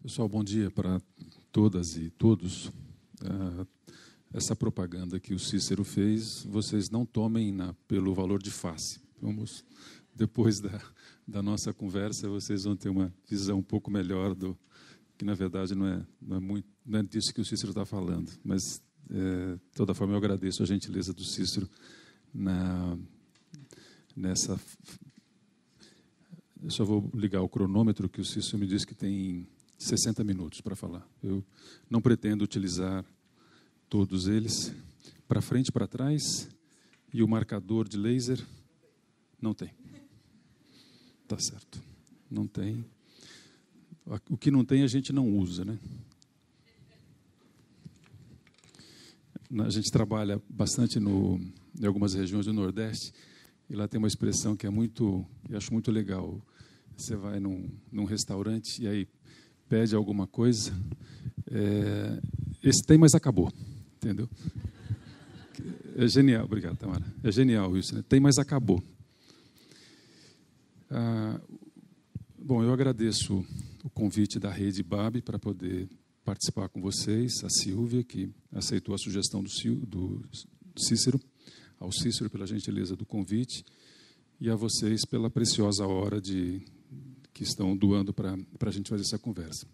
Pessoal, bom dia para todas e todos. Essa propaganda que o Cícero fez, vocês não tomem pelo valor de face. Vamos, depois da nossa conversa, vocês vão ter uma visão um pouco melhor do que, na verdade, não é disso que o Cícero está falando. Mas, de toda forma, eu agradeço a gentileza do Cícero nessa... Eu só vou ligar o cronômetro, que o Cícero me disse que tem 60 minutos para falar. Eu não pretendo utilizar todos eles. Para frente e para trás. E o marcador de laser? Não tem. Tá certo. Não tem. O que não tem, a gente não usa, né? A gente trabalha bastante em algumas regiões do Nordeste, e lá tem uma expressão que eu acho muito legal. Você vai num restaurante e aí pede alguma coisa, esse tem, mas acabou, entendeu? É genial, obrigado, Tamara. É genial isso, né? Tem, mas acabou. Bom, eu agradeço o convite da Rede BAB para poder participar com vocês, a Silvia, que aceitou a sugestão do Cícero, ao Cícero pela gentileza do convite, e a vocês pela preciosa hora que estão doando para a gente fazer essa conversa.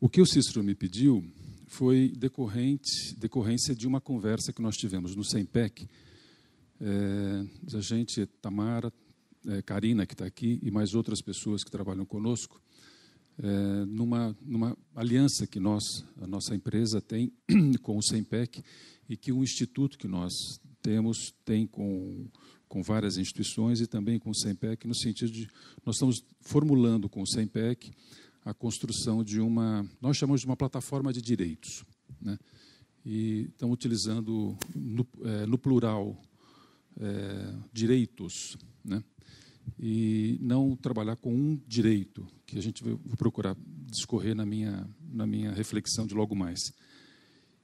O que o Cícero me pediu foi decorrência de uma conversa que nós tivemos no SEMPEC. A gente, Tamara, Karina, que está aqui, e mais outras pessoas que trabalham conosco, numa aliança que a nossa empresa tem com o SEMPEC e que um instituto que nós tem com várias instituições e também com o SEMPEC, no sentido de nós estamos formulando com o SEMPEC a construção de nós chamamos de uma plataforma de direitos, né? E estamos utilizando no plural direitos, né? E não trabalhar com um direito, que a gente vai procurar discorrer na minha reflexão de logo mais.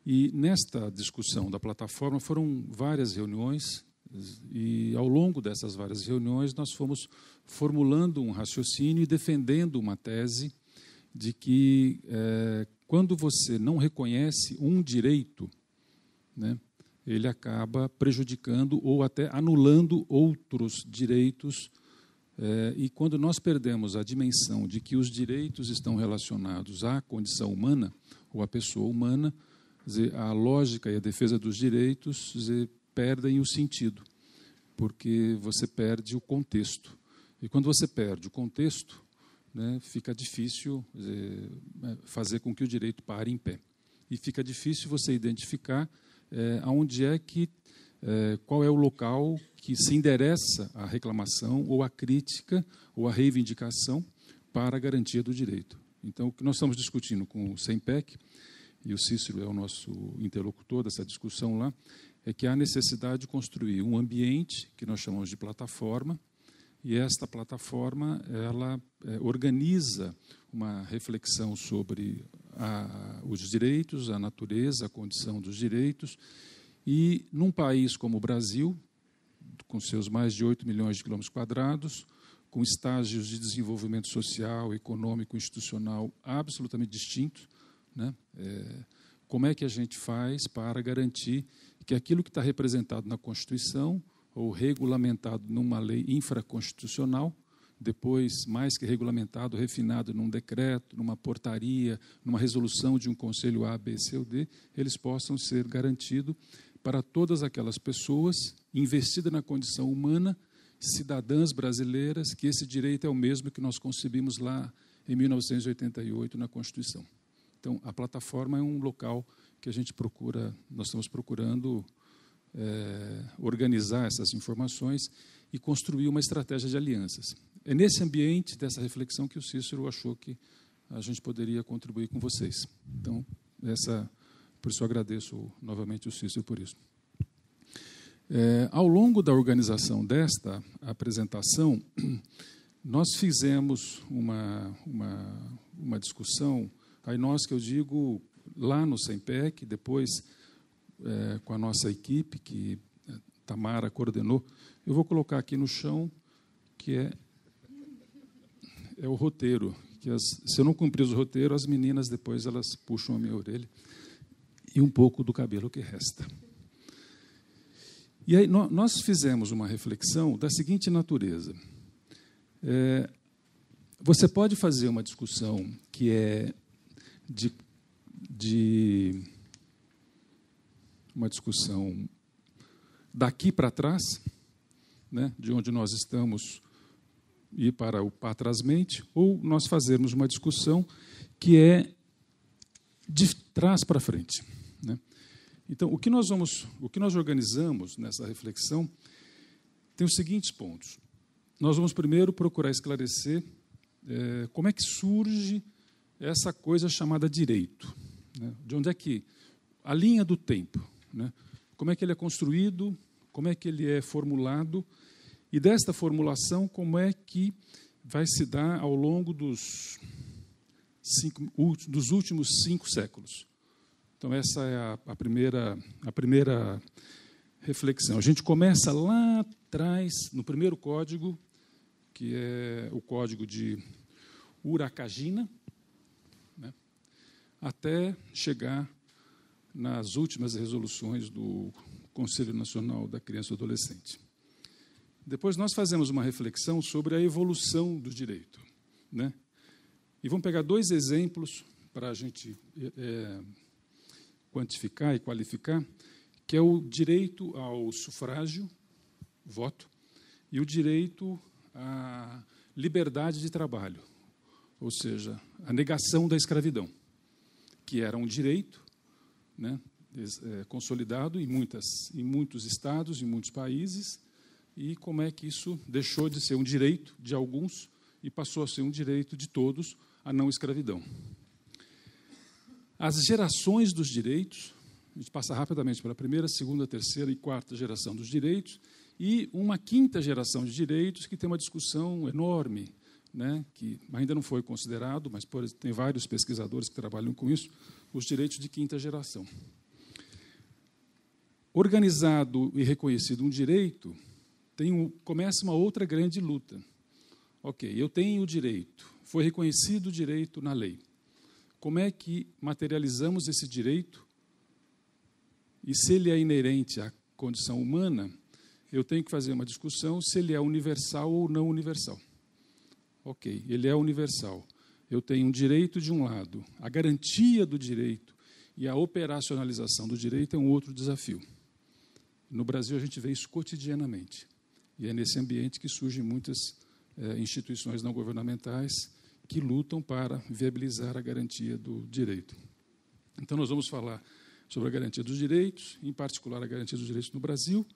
E nesta discussão da plataforma foram várias reuniões, e ao longo dessas várias reuniões nós fomos formulando um raciocínio e defendendo uma tese de que quando você não reconhece um direito, né, ele acaba prejudicando ou até anulando outros direitos. E quando nós perdemos a dimensão de que os direitos estão relacionados à condição humana, ou à pessoa humana, a lógica e a defesa dos direitos perdem o sentido, porque você perde o contexto. E quando você perde o contexto, né, fica difícil fazer com que o direito pare em pé. E fica difícil você identificar qual é o local que se endereça a reclamação ou a crítica ou a reivindicação para a garantia do direito. Então, o que nós estamos discutindo com o SEMPEC, e o Cícero é o nosso interlocutor dessa discussão lá, é que há necessidade de construir um ambiente que nós chamamos de plataforma, e esta plataforma ela organiza uma reflexão sobre os direitos, a natureza, a condição dos direitos. E num país como o Brasil, com seus mais de 8 milhões de quilômetros quadrados, com estágios de desenvolvimento social, econômico, institucional absolutamente distintos, né? Como é que a gente faz para garantir que aquilo que está representado na Constituição ou regulamentado numa lei infraconstitucional, depois, mais que regulamentado, refinado num decreto, numa portaria, numa resolução de um conselho A, B, C ou D, eles possam ser garantidos para todas aquelas pessoas investidas na condição humana, cidadãs brasileiras, que esse direito é o mesmo que nós concebimos lá em 1988 na Constituição. Então, a plataforma é um local que nós estamos procurando organizar essas informações e construir uma estratégia de alianças. É nesse ambiente dessa reflexão que o Cícero achou que a gente poderia contribuir com vocês. Então, por isso eu agradeço novamente o Cícero por isso. Ao longo da organização desta apresentação, nós fizemos uma discussão, aí nós que eu digo lá no SEMPEC, depois com a nossa equipe, que Tamara coordenou. Eu vou colocar aqui no chão, que é o roteiro que se eu não cumprir os roteiros, as meninas depois elas puxam a minha orelha e um pouco do cabelo que resta. E aí nós fizemos uma reflexão da seguinte natureza. Você pode fazer uma discussão que é uma discussão daqui para trás, né, de onde nós estamos, ir para o atrasmente, ou nós fazermos uma discussão que é de trás para frente, né? Então, o que nós organizamos nessa reflexão tem os seguintes pontos. Nós vamos primeiro procurar esclarecer como é que surge essa coisa chamada direito, né? De onde é que a linha do tempo, né? Como é que ele é construído, como é que ele é formulado, e desta formulação, como é que vai se dar ao longo dos últimos 5 séculos. Então, essa é a primeira reflexão. A gente começa lá atrás, no primeiro código, que é o código de Urakagina, né, até chegar nas últimas resoluções do Conselho Nacional da Criança e do Adolescente. Depois nós fazemos uma reflexão sobre a evolução do direito, né? E vamos pegar 2 exemplos para a gente quantificar e qualificar, que é o direito ao sufrágio, voto, e o direito à liberdade de trabalho, ou seja, a negação da escravidão, que era um direito, né, consolidado em muitos estados, em muitos países, e como é que isso deixou de ser um direito de alguns e passou a ser um direito de todos, a não escravidão. As gerações dos direitos, a gente passa rapidamente pela primeira, segunda, terceira e quarta geração dos direitos, e uma quinta geração de direitos que tem uma discussão enorme, né, que ainda não foi considerado, mas tem vários pesquisadores que trabalham com isso, os direitos de quinta geração. Organizado e reconhecido um direito, começa uma outra grande luta. Ok, eu tenho o direito, foi reconhecido o direito na lei. Como é que materializamos esse direito? E se ele é inerente à condição humana, eu tenho que fazer uma discussão se ele é universal ou não universal. Ok, ele é universal. Eu tenho um direito de um lado, a garantia do direito e a operacionalização do direito é um outro desafio. No Brasil, a gente vê isso cotidianamente. E é nesse ambiente que surgem muitas instituições não governamentais que lutam para viabilizar a garantia do direito. Então, nós vamos falar sobre a garantia dos direitos, em particular a garantia dos direitos no Brasil,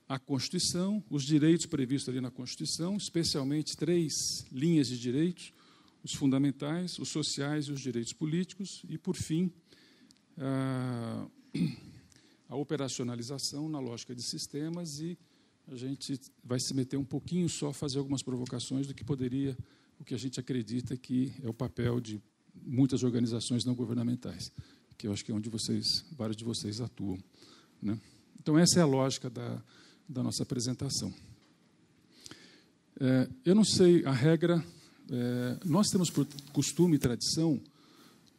a Constituição, os direitos previstos ali na Constituição, especialmente 3 linhas de direitos, os fundamentais, os sociais e os direitos políticos, e, por fim, a operacionalização na lógica de sistemas, e a gente vai se meter um pouquinho só, fazer algumas provocações do que poderia, o que a gente acredita que é o papel de muitas organizações não governamentais, que eu acho que é onde vários de vocês atuam, né? Então, essa é a lógica da nossa apresentação. Eu não sei, a regra, nós temos por costume e tradição,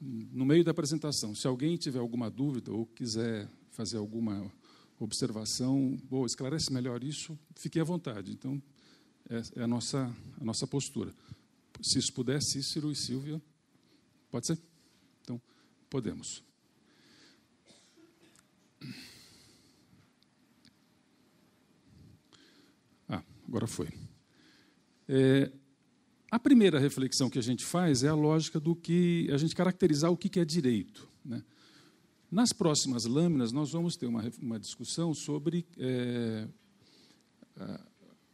no meio da apresentação, se alguém tiver alguma dúvida ou quiser fazer alguma observação, esclarece melhor isso, fique à vontade. Então, é a nossa postura. Se isso puder, Cícero e Silvia, pode ser? Então, podemos. Agora foi. A primeira reflexão que a gente faz é a lógica do que a gente caracterizar o que é direito, né? Nas próximas lâminas, nós vamos ter uma discussão sobre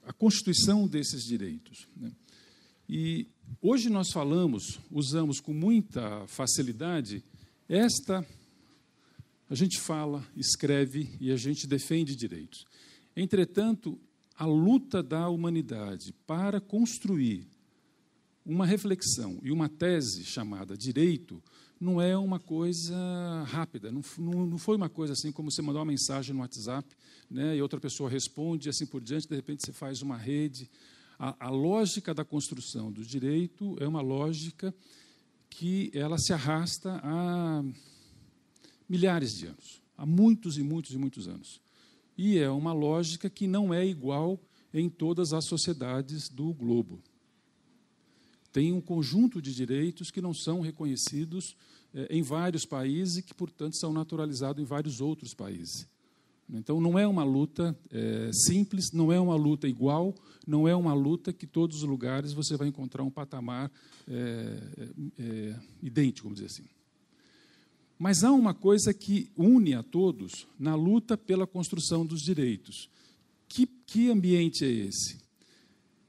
a constituição desses direitos, né? E hoje nós usamos com muita facilidade a gente fala, escreve e a gente defende direitos. Entretanto, a luta da humanidade para construir uma reflexão e uma tese chamada direito não é uma coisa rápida, não foi uma coisa assim como você mandar uma mensagem no WhatsApp, né, e outra pessoa responde, e assim por diante, de repente você faz uma rede. A lógica da construção do direito é uma lógica que ela se arrasta há milhares de anos, há muitos e muitos e muitos anos. E é uma lógica que não é igual em todas as sociedades do globo. Tem um conjunto de direitos que não são reconhecidos em vários países e que, portanto, são naturalizados em vários outros países. Então, não é uma luta simples, não é uma luta igual, não é uma luta que, em todos os lugares, você vai encontrar um patamar idêntico, vamos dizer assim. Mas há uma coisa que une a todos na luta pela construção dos direitos. Que ambiente é esse?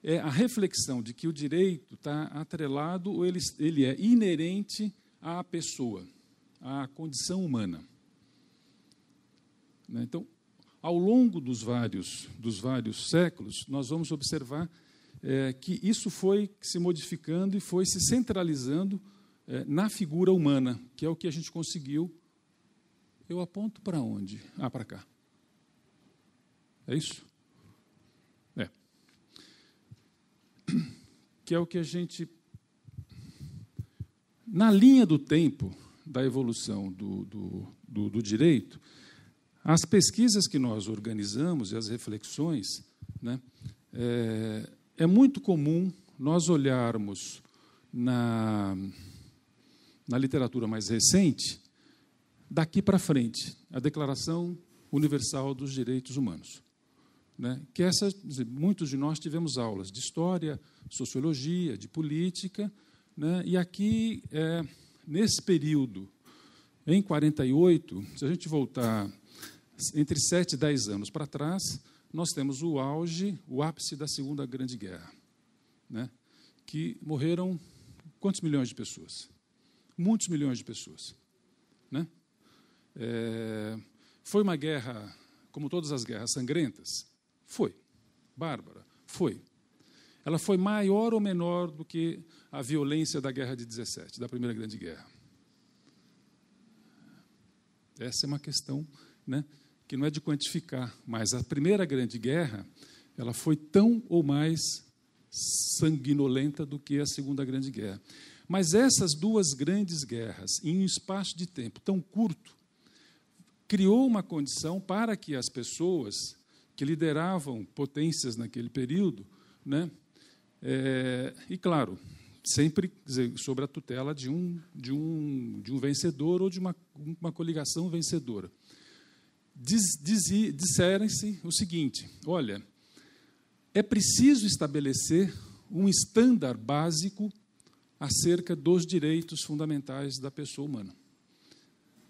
É a reflexão de que o direito está atrelado, ou ele é inerente à pessoa, à condição humana. Então, ao longo dos vários séculos, nós vamos observar que isso foi se modificando e foi se centralizando na figura humana, que é o que a gente conseguiu. Eu aponto para onde? Para cá. É isso? Que é o que a gente... Na linha do tempo da evolução do direito, as pesquisas que nós organizamos e as reflexões, né, é muito comum nós olharmos na literatura mais recente, daqui para frente, a Declaração Universal dos Direitos Humanos. Né, que muitos de nós tivemos aulas de história, sociologia, de política, né, e aqui, nesse período, em 48, se a gente voltar entre 7 e 10 anos para trás, nós temos o auge, o ápice da Segunda Grande Guerra, né, que morreram quantos milhões de pessoas? Muitos milhões de pessoas. Né? Foi uma guerra, como todas as guerras sangrentas? Foi. Bárbara? Foi. Ela foi maior ou menor do que a violência da Guerra de 17, da Primeira Grande Guerra? Essa é uma questão, né, que não é de quantificar, mas a Primeira Grande Guerra ela foi tão ou mais sanguinolenta do que a Segunda Grande Guerra. Mas essas duas grandes guerras, em um espaço de tempo tão curto, criou uma condição para que as pessoas que lideravam potências naquele período, né, e, claro, sempre sob a tutela de um vencedor ou de uma coligação vencedora, disseram-se o seguinte: olha, é preciso estabelecer um estándar básico acerca dos direitos fundamentais da pessoa humana.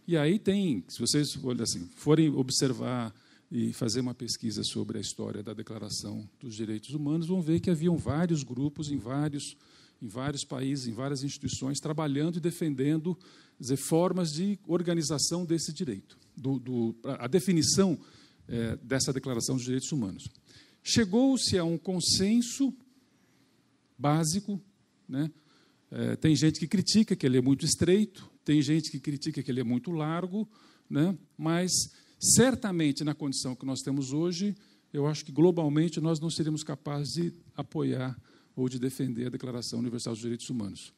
E aí tem, se vocês assim, forem observar e fazer uma pesquisa sobre a história da Declaração dos Direitos Humanos, vão ver que haviam vários grupos em vários países, em várias instituições, trabalhando e defendendo formas de organização desse direito, a definição dessa Declaração dos Direitos Humanos. Chegou-se a um consenso básico, né? Tem gente que critica que ele é muito estreito, tem gente que critica que ele é muito largo, né? Mas, certamente, na condição que nós temos hoje, eu acho que, globalmente, nós não seríamos capazes de apoiar ou de defender a Declaração Universal dos Direitos Humanos,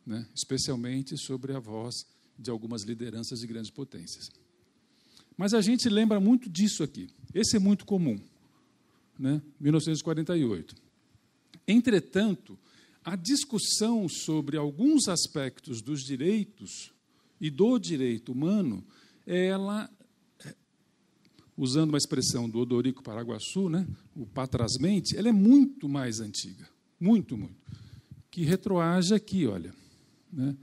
né? Especialmente sobre a voz de algumas lideranças de grandes potências. Mas a gente lembra muito disso aqui. Esse é muito comum, né? 1948. Entretanto, a discussão sobre alguns aspectos dos direitos e do direito humano, ela, usando uma expressão do Odorico Paraguaçu, né, o patrasmente, ela é muito mais antiga, muito, que retroage aqui, olha. Né,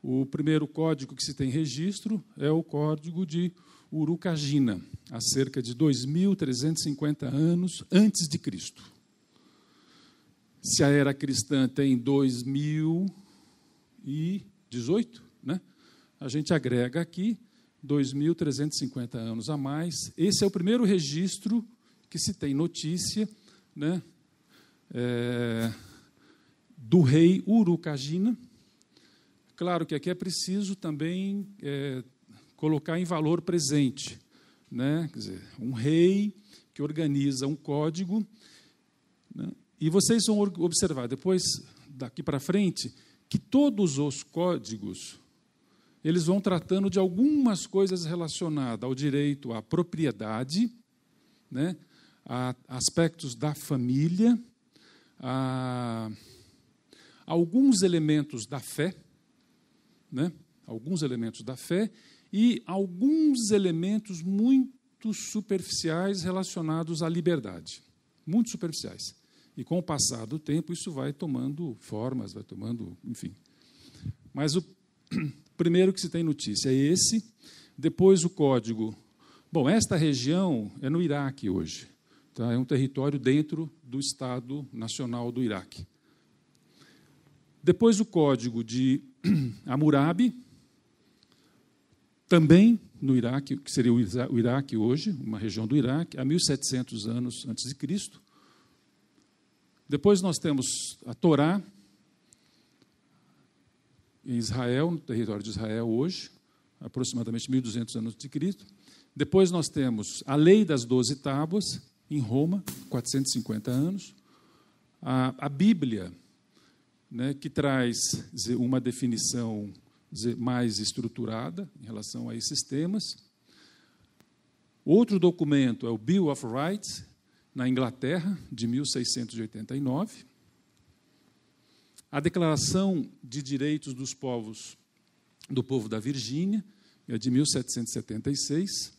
o primeiro código que se tem registro é o Código de Urucagina, há cerca de 2.350 anos antes de Cristo. Se a era cristã tem 2018, né? A gente agrega aqui 2.350 anos a mais. Esse é o primeiro registro que se tem notícia, né, do rei Urucagina. Claro que aqui é preciso também colocar em valor presente, né? Quer dizer, um rei que organiza um código, né, E vocês vão observar depois, daqui para frente, que todos os códigos eles vão tratando de algumas coisas relacionadas ao direito à propriedade, né, a aspectos da família, a alguns elementos da fé, né, alguns elementos da fé e alguns elementos muito superficiais relacionados à liberdade, muito superficiais. E com o passar do tempo isso vai tomando formas, vai tomando, enfim. Mas o primeiro que se tem notícia é esse, depois o código. Bom, esta região é no Iraque hoje, tá? É um território dentro do Estado Nacional do Iraque. Depois o código de Hammurabi, também no Iraque, que seria o Iraque hoje, uma região do Iraque, há 1.700 anos antes de Cristo. Depois nós temos a Torá, em Israel, no território de Israel hoje, aproximadamente 1.200 anos de Cristo. Depois nós temos a Lei das 12 Tábuas, em Roma, 450 anos. A Bíblia, né, que traz uma definição mais estruturada em relação a esses temas. Outro documento é o Bill of Rights, na Inglaterra, de 1689. A Declaração de Direitos dos Povos, do Povo da Virgínia, é de 1776.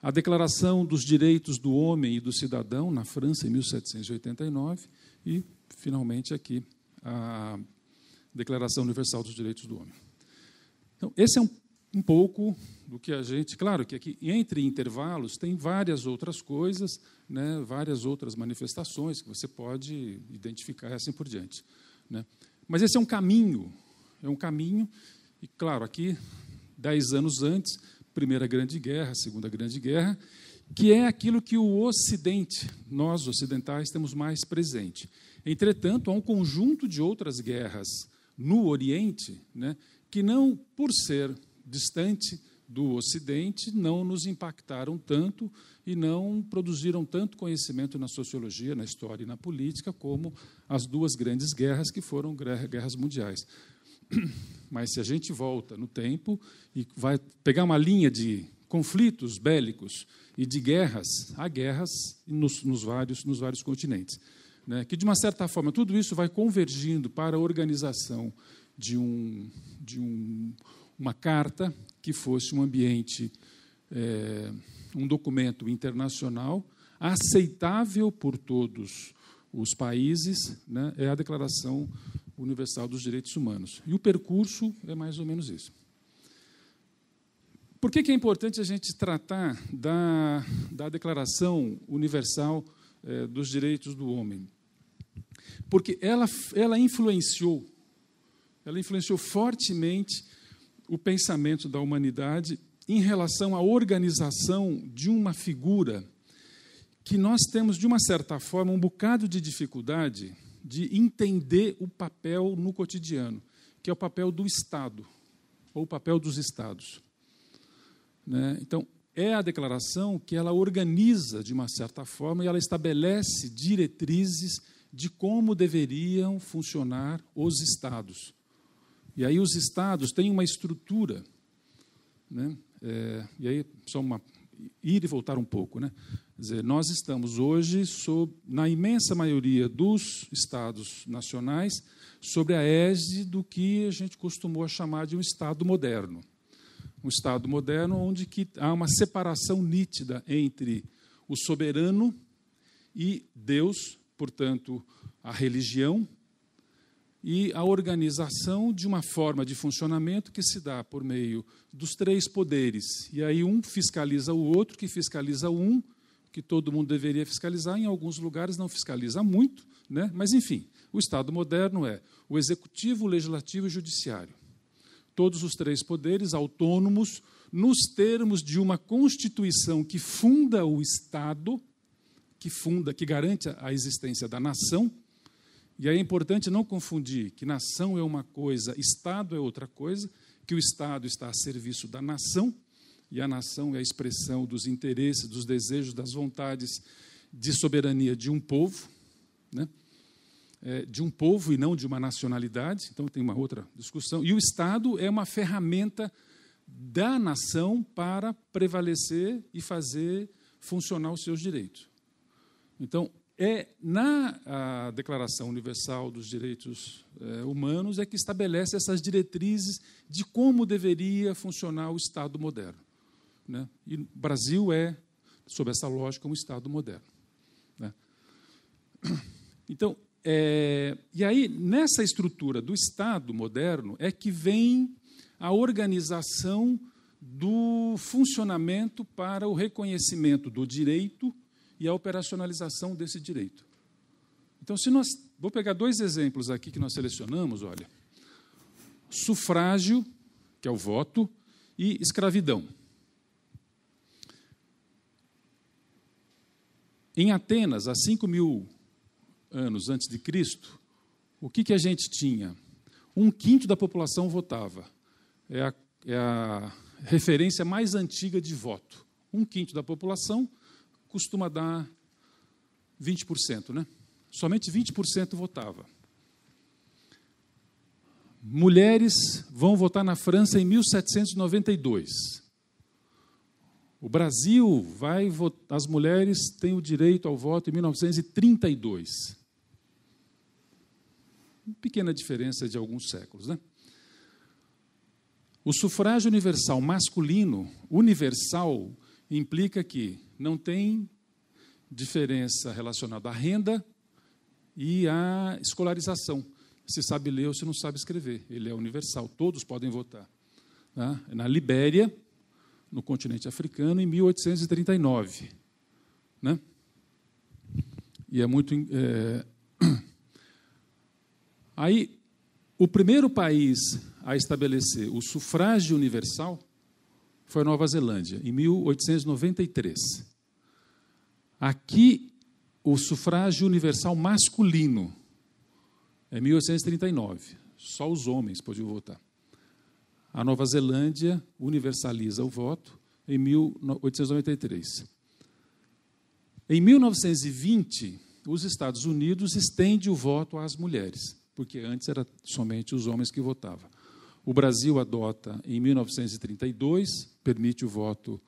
A Declaração dos Direitos do Homem e do Cidadão, na França, em 1789. E, finalmente, aqui, a Declaração Universal dos Direitos do Homem. Então, esse é um pouco do que a gente... Claro que aqui, entre intervalos, tem várias outras coisas, né, várias outras manifestações que você pode identificar e assim por diante, né? Mas esse é um caminho, e, claro, aqui, 10 anos antes, Primeira Grande Guerra, Segunda Grande Guerra, que é aquilo que o Ocidente, nós ocidentais, temos mais presente. Entretanto, há um conjunto de outras guerras no Oriente, né, que não, por ser distante do Ocidente, não nos impactaram tanto e não produziram tanto conhecimento na sociologia, na história e na política, como as duas grandes guerras, que foram guerras mundiais. Mas se a gente volta no tempo e vai pegar uma linha de conflitos bélicos e de guerras, há guerras nos vários continentes, né, que, de uma certa forma, tudo isso vai convergindo para a organização de uma carta que fosse um ambiente, um documento internacional aceitável por todos os países, né, é a Declaração Universal dos Direitos Humanos. E o percurso é mais ou menos isso. Por que é importante a gente tratar da Declaração Universal dos Direitos do Homem? Porque ela influenciou fortemente o pensamento da humanidade em relação à organização de uma figura que nós temos, de uma certa forma, um bocado de dificuldade de entender o papel no cotidiano, que é o papel do Estado, ou o papel dos Estados, né? Então, é a declaração que ela organiza, de uma certa forma, e ela estabelece diretrizes de como deveriam funcionar os Estados. E aí os Estados têm uma estrutura, né? E aí, só ir e voltar um pouco, né? Quer dizer, nós estamos hoje, na imensa maioria dos Estados nacionais, sobre a égide do que a gente costumou chamar de um Estado moderno. Um Estado moderno onde há uma separação nítida entre o soberano e Deus, portanto, a religião, e a organização de uma forma de funcionamento que se dá por meio dos três poderes. E aí um fiscaliza o outro, que fiscaliza um, que todo mundo deveria fiscalizar, em alguns lugares não fiscaliza muito, né? Mas, enfim, o Estado moderno é o executivo, o legislativo e o judiciário. Todos os três poderes autônomos, nos termos de uma Constituição que funda o Estado, que garante a existência da nação. E aí é importante não confundir que nação é uma coisa, Estado é outra coisa, que o Estado está a serviço da nação, e a nação é a expressão dos interesses, dos desejos, das vontades de soberania de um povo, né? De um povo e não de uma nacionalidade, então tem uma outra discussão. E o Estado é uma ferramenta da nação para prevalecer e fazer funcionar os seus direitos. Então, na Declaração Universal dos Direitos Humanos é que estabelece essas diretrizes de como deveria funcionar o Estado moderno, né? E o Brasil é, sob essa lógica, um Estado moderno, né? Então, e aí, nessa estrutura do Estado moderno, é que vem a organização do funcionamento para o reconhecimento do direito e a operacionalização desse direito. Então, vou pegar 2 exemplos aqui que nós selecionamos, olha. Sufrágio, que é o voto, e escravidão. Em Atenas, há 5.000 anos antes de Cristo, o que a gente tinha? 1/5 da população votava. É a referência mais antiga de voto. 1/5 da população costuma dar 20%, né? Somente 20% votava. Mulheres vão votar na França em 1792. O Brasil vai votar, as mulheres têm o direito ao voto em 1932. Uma pequena diferença de alguns séculos, né? O sufrágio universal masculino, universal, implica que não tem diferença relacionada à renda e à escolarização. Se sabe ler ou se não sabe escrever. Ele é universal, todos podem votar. Tá? Na Libéria, no continente africano, em 1839. Né? E é muito... Aí, o primeiro país a estabelecer o sufrágio universal foi a Nova Zelândia, em 1893. Aqui, o sufrágio universal masculino é 1839. Só os homens podiam votar. A Nova Zelândia universaliza o voto em 1893. Em 1920, os Estados Unidos estende o voto às mulheres, porque antes era somente os homens que votavam. O Brasil adota, em 1932, permite o voto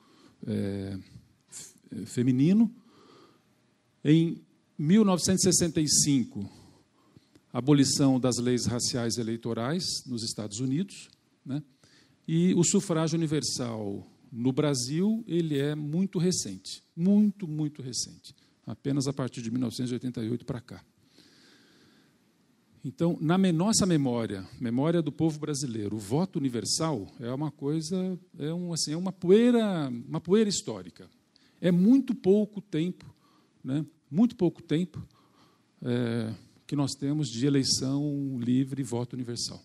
feminino. Em 1965, abolição das leis raciais eleitorais nos Estados Unidos, né? E o sufrágio universal no Brasil, ele é muito recente, muito, muito recente, apenas a partir de 1988 para cá. Então, na nossa memória do povo brasileiro, o voto universal é uma coisa, é uma poeira histórica. É muito pouco tempo, né? Muito pouco tempo que nós temos de eleição livre e voto universal.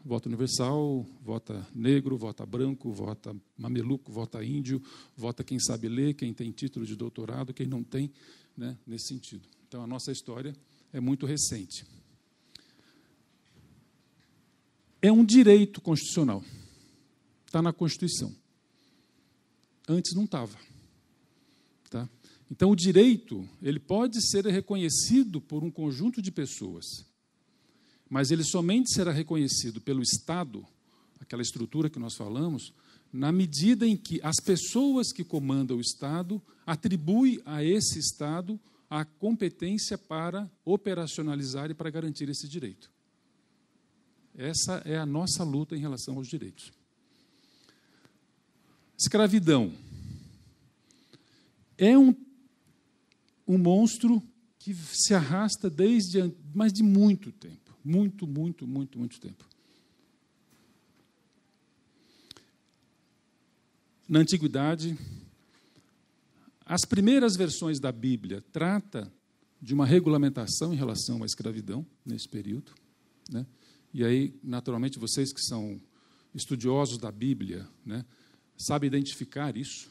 Voto universal, vota negro, vota branco, vota mameluco, vota índio, vota quem sabe ler, quem tem título de doutorado, quem não tem, né? Nesse sentido. Então, a nossa história é muito recente. É um direito constitucional. Está na Constituição. Antes não estava. Tá? Então, o direito ele pode ser reconhecido por um conjunto de pessoas, mas ele somente será reconhecido pelo Estado, aquela estrutura que nós falamos, na medida em que as pessoas que comandam o Estado atribuem a esse Estado a competência para operacionalizar e para garantir esse direito. Essa é a nossa luta em relação aos direitos. Escravidão. É um monstro que se arrasta desde mais de muito tempo. Muito, muito, muito, muito tempo. Na Antiguidade, as primeiras versões da Bíblia tratam de uma regulamentação em relação à escravidão, nesse período, né? E aí, naturalmente, vocês que são estudiosos da Bíblia, né, sabem identificar isso,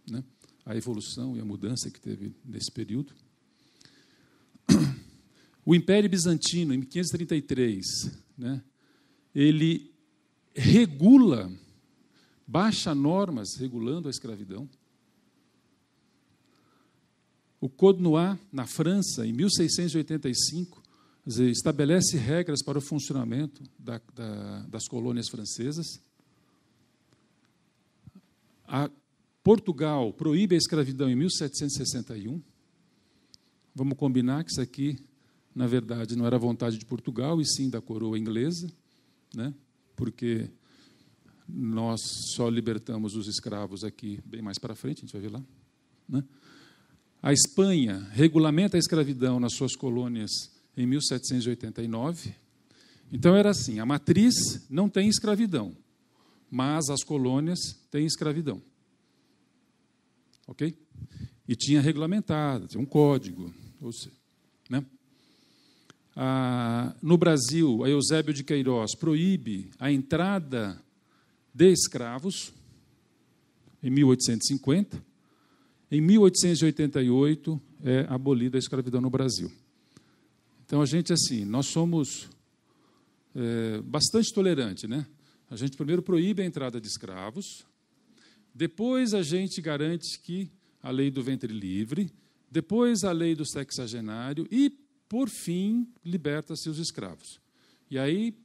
né, a evolução e a mudança que teve nesse período. O Império Bizantino, em 533, né, ele baixa normas regulando a escravidão. O Code Noir, na França, em 1685, quer dizer, estabelece regras para o funcionamento das colônias francesas. Portugal proíbe a escravidão em 1761. Vamos combinar que isso aqui, na verdade, não era vontade de Portugal, e sim da coroa inglesa, né? Porque nós só libertamos os escravos aqui bem mais para frente, a gente vai ver lá, né? A Espanha regulamenta a escravidão nas suas colônias em 1789. Então, era assim, a matriz não tem escravidão, mas as colônias têm escravidão. Ok? E tinha regulamentado, tinha um código, ou seja, né? No Brasil, a Eusébio de Queiroz proíbe a entrada de escravos em 1850. Em 1888, é abolida a escravidão no Brasil. Então, a gente, assim, nós somos bastante tolerantes, né? A gente primeiro proíbe a entrada de escravos, depois a gente garante que a lei do ventre livre, depois a lei do sexagenário e, por fim, liberta-se os escravos. E aí,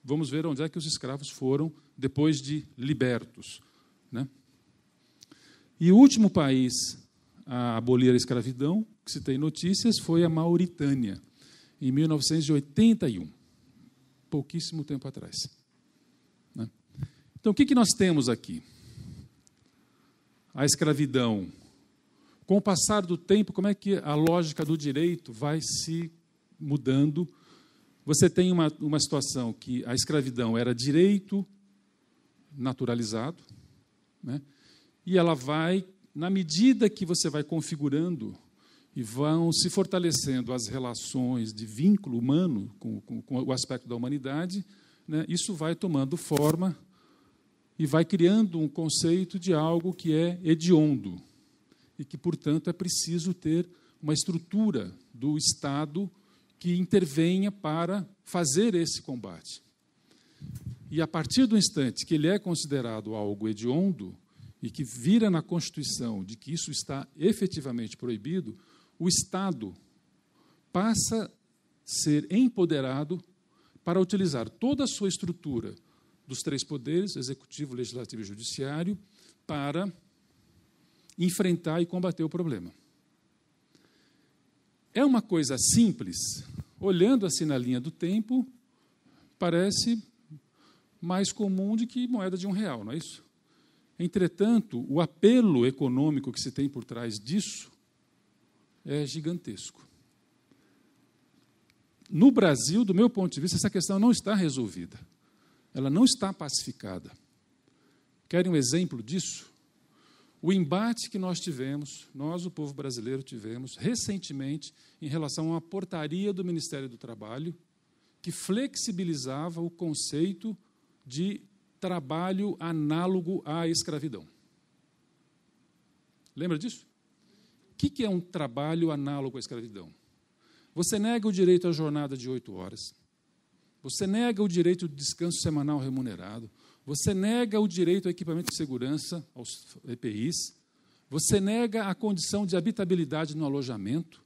vamos ver onde é que os escravos foram depois de libertos, né? E o último país a abolir a escravidão, que se tem notícias, foi a Mauritânia, em 1981, pouquíssimo tempo atrás, né? Então, o que nós temos aqui? A escravidão. Com o passar do tempo, como é que a lógica do direito vai se mudando? Você tem uma situação que a escravidão era direito naturalizado, né? E ela vai, na medida que você vai configurando e vão se fortalecendo as relações de vínculo humano com o aspecto da humanidade, né, isso vai tomando forma e vai criando um conceito de algo que é hediondo e que, portanto, é preciso ter uma estrutura do Estado que intervenha para fazer esse combate. E, a partir do instante que ele é considerado algo hediondo e que vira na Constituição de que isso está efetivamente proibido, o Estado passa a ser empoderado para utilizar toda a sua estrutura dos três poderes, executivo, legislativo e judiciário, para enfrentar e combater o problema. É uma coisa simples, olhando assim na linha do tempo, parece mais comum do que moeda de R$1, não é isso? Entretanto, o apelo econômico que se tem por trás disso é gigantesco. No Brasil, do meu ponto de vista, essa questão não está resolvida. Ela não está pacificada. Querem um exemplo disso? O embate que nós tivemos, nós, o povo brasileiro, tivemos recentemente em relação a uma portaria do Ministério do Trabalho que flexibilizava o conceito de trabalho análogo à escravidão. Lembra disso? O que é um trabalho análogo à escravidão? Você nega o direito à jornada de 8 horas, você nega o direito de descanso semanal remunerado, você nega o direito ao equipamento de segurança, aos EPIs, você nega a condição de habitabilidade no alojamento,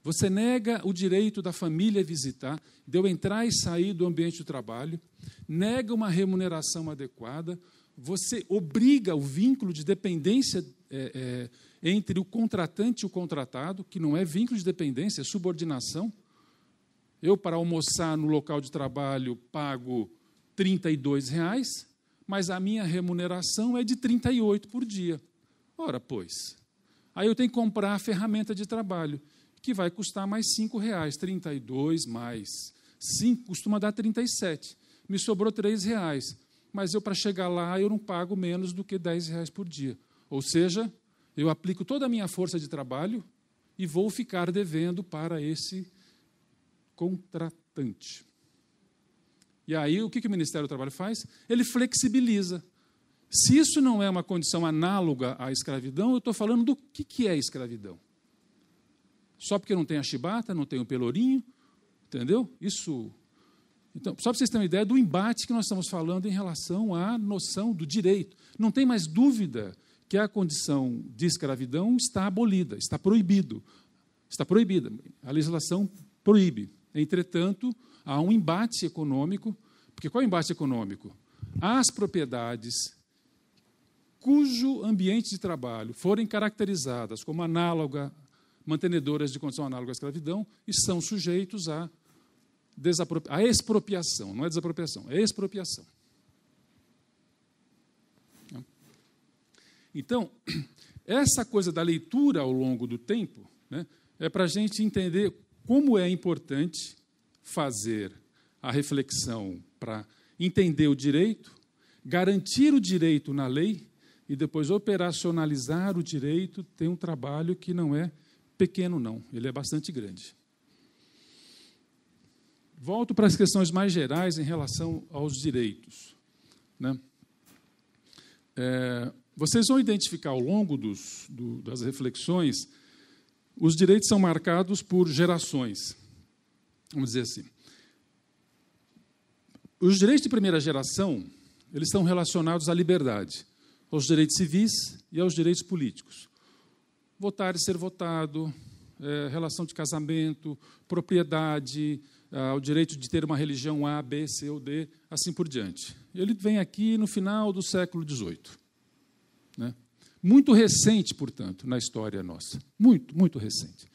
você nega o direito da família visitar, de eu entrar e sair do ambiente do trabalho, nega uma remuneração adequada, você obriga o vínculo de dependência entre o contratante e o contratado, que não é vínculo de dependência, é subordinação. Eu, para almoçar no local de trabalho, pago R$32, mas a minha remuneração é de R$38 por dia. Ora, pois, aí eu tenho que comprar a ferramenta de trabalho, que vai custar mais R$5, 32 mais 5 costuma dar 37. Me sobrou R$3, mas eu, para chegar lá, eu não pago menos do que R$10 por dia. Ou seja, eu aplico toda a minha força de trabalho e vou ficar devendo para esse contratante. E aí, o que o Ministério do Trabalho faz? Ele flexibiliza. Se isso não é uma condição análoga à escravidão, eu estou falando do que é escravidão. Só porque não tem a chibata, não tem o pelourinho, entendeu? Isso. Então, só para vocês terem uma ideia do embate que nós estamos falando em relação à noção do direito. Não tem mais dúvida que a condição de escravidão está abolida, está proibido. Está proibida. A legislação proíbe. Entretanto, há um embate econômico, porque qual é o embate econômico? As propriedades cujo ambiente de trabalho forem caracterizadas como mantenedoras de condição análoga à escravidão, estão sujeitos à expropriação. Não é desapropriação, é expropriação. Então, essa coisa da leitura ao longo do tempo, né, é para a gente entender como é importante fazer a reflexão para entender o direito, garantir o direito na lei e depois operacionalizar o direito. Tem um trabalho que não é pequeno, não. Ele é bastante grande. Volto para as questões mais gerais em relação aos direitos, né? Vocês vão identificar ao longo das reflexões, os direitos são marcados por gerações. Vamos dizer assim. Os direitos de primeira geração, eles estão relacionados à liberdade, aos direitos civis e aos direitos políticos. Votar e ser votado, relação de casamento, propriedade, o direito de ter uma religião A, B, C ou D, assim por diante. Ele vem aqui no final do século XVIII. Né? Muito recente, portanto, na história nossa. Muito, muito recente.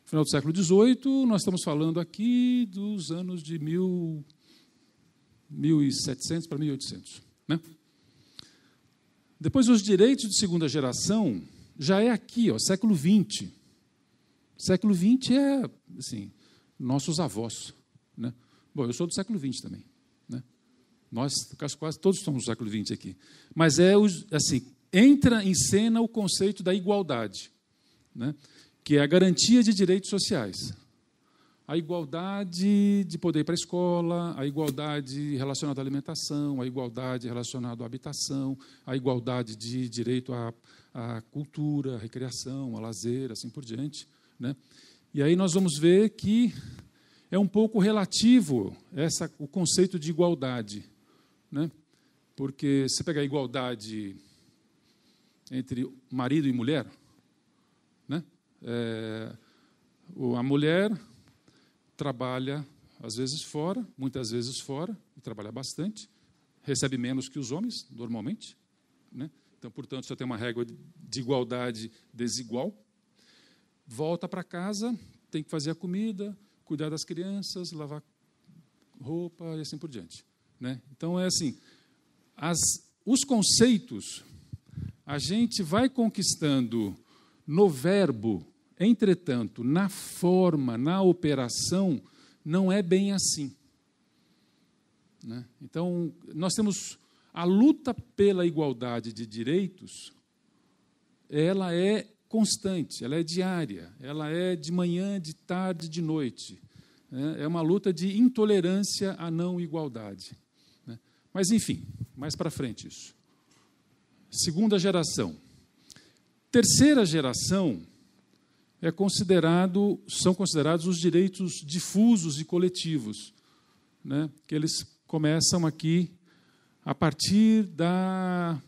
No final do século XVIII, nós estamos falando aqui dos anos de 1700 para 1800. Né? Depois, os direitos de segunda geração já é aqui, século XX. Século XX é, assim, nossos avós. Né? Bom, eu sou do século XX também. Né? Nós, quase todos somos do século XX aqui. Mas assim, entra em cena o conceito da igualdade, né? Que é a garantia de direitos sociais. A igualdade de poder ir para a escola, a igualdade relacionada à alimentação, a igualdade relacionada à habitação, a igualdade de direito à cultura, à recreação, ao lazer, assim por diante. Né? E aí nós vamos ver que é um pouco relativo o conceito de igualdade. Né? Porque se pegar a igualdade entre marido e mulher, né? A mulher trabalha, às vezes, fora, muitas vezes fora, e trabalha bastante, recebe menos que os homens, normalmente. Né? Então, portanto, você tem uma régua de igualdade desigual. Volta para casa, tem que fazer a comida, cuidar das crianças, lavar roupa e assim por diante. Né? Então, é assim, os conceitos a gente vai conquistando no verbo, entretanto, na forma, na operação, não é bem assim. Né? Então, nós temos a luta pela igualdade de direitos, ela é constante, ela é diária, ela é de manhã, de tarde, de noite. É uma luta de intolerância à não igualdade. Né? Mas, enfim, mais para frente isso. Segunda geração. Terceira geração são considerados os direitos difusos e coletivos, né? Que eles começam aqui a partir da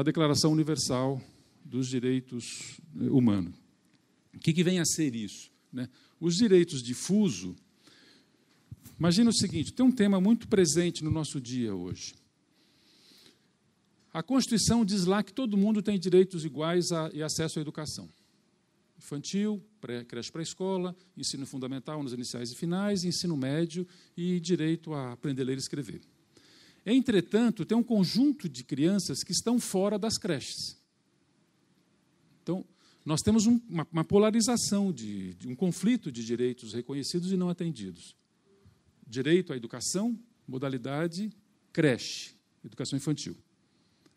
Declaração Universal dos Direitos Humanos. O que vem a ser isso? Né? Os direitos difusos, imagina o seguinte, tem um tema muito presente no nosso dia hoje. A Constituição diz lá que todo mundo tem direitos iguais e acesso à educação. Infantil, creche pré-escola, ensino fundamental nos iniciais e finais, ensino médio e direito a aprender a ler e escrever. Entretanto, tem um conjunto de crianças que estão fora das creches. Então, nós temos uma polarização, de um conflito de direitos reconhecidos e não atendidos. Direito à educação, modalidade creche, educação infantil.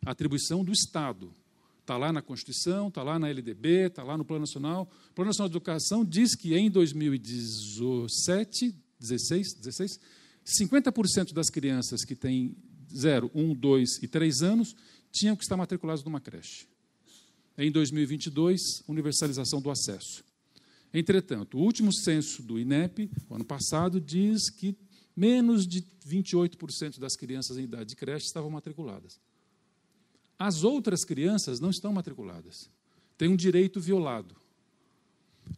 A atribuição do Estado. Está lá na Constituição, está lá na LDB, está lá no Plano Nacional. O Plano Nacional de Educação diz que em 2016, 50% das crianças que têm 0, 1, 2 e 3 anos tinham que estar matriculadas numa creche. Em 2022, universalização do acesso. Entretanto, o último censo do INEP, o ano passado, diz que menos de 28% das crianças em idade de creche estavam matriculadas. As outras crianças não estão matriculadas. Tem um direito violado.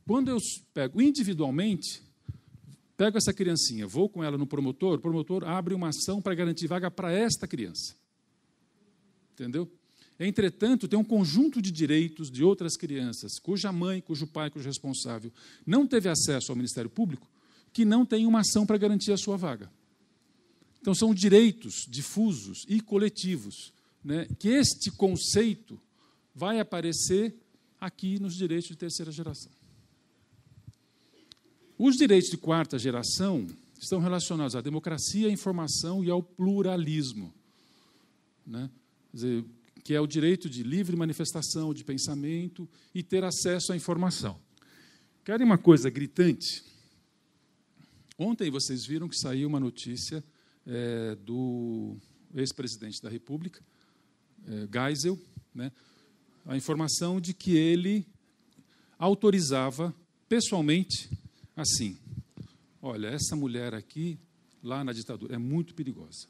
Quando eu pego individualmente, pego essa criancinha, vou com ela no promotor, o promotor abre uma ação para garantir vaga para esta criança. Entendeu? Entretanto, tem um conjunto de direitos de outras crianças, cuja mãe, cujo pai, cujo responsável não teve acesso ao Ministério Público, que não tem uma ação para garantir a sua vaga. Então, são direitos difusos e coletivos, né, que este conceito vai aparecer aqui nos direitos de terceira geração. Os direitos de quarta geração estão relacionados à democracia, à informação e ao pluralismo, né? Quer dizer, que é o direito de livre manifestação, de pensamento e ter acesso à informação. Querem uma coisa gritante? Ontem vocês viram que saiu uma notícia do ex-presidente da República, Geisel, né, a informação de que ele autorizava pessoalmente assim: olha, essa mulher aqui, lá na ditadura, é muito perigosa.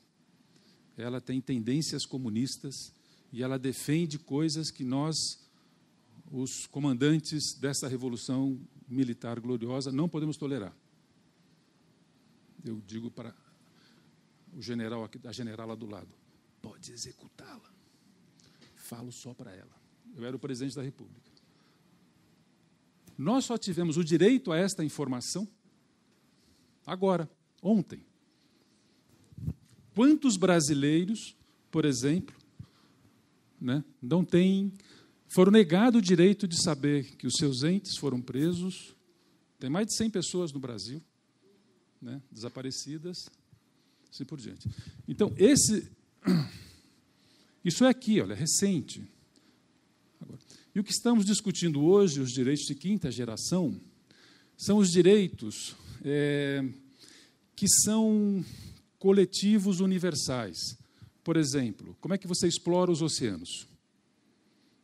Ela tem tendências comunistas e ela defende coisas que nós, os comandantes dessa revolução militar gloriosa, não podemos tolerar. Eu digo para o general aqui, a generala do lado: pode executá-la. Falo só para ela. Eu era o presidente da República. Nós só tivemos o direito a esta informação agora, ontem. Quantos brasileiros, por exemplo, né, não têm, foram negados o direito de saber que os seus entes foram presos? Tem mais de 100 pessoas no Brasil, né, desaparecidas, assim por diante. Então, isso é aqui, olha, recente. Agora, e o que estamos discutindo hoje, os direitos de quinta geração, são os direitos que são coletivos universais. Por exemplo, como é que você explora os oceanos?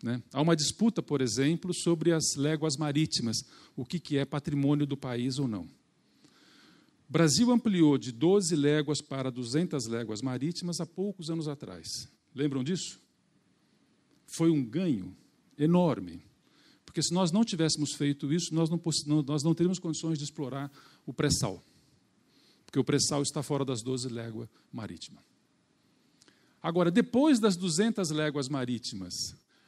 Né? Há uma disputa, por exemplo, sobre as léguas marítimas, o que é patrimônio do país ou não. O Brasil ampliou de 12 léguas para 200 léguas marítimas há poucos anos atrás. Lembram disso? Foi um ganho enorme, porque se nós não tivéssemos feito isso, nós não teríamos condições de explorar o pré-sal, porque o pré-sal está fora das 12 léguas marítimas. Agora, depois das 200 léguas marítimas,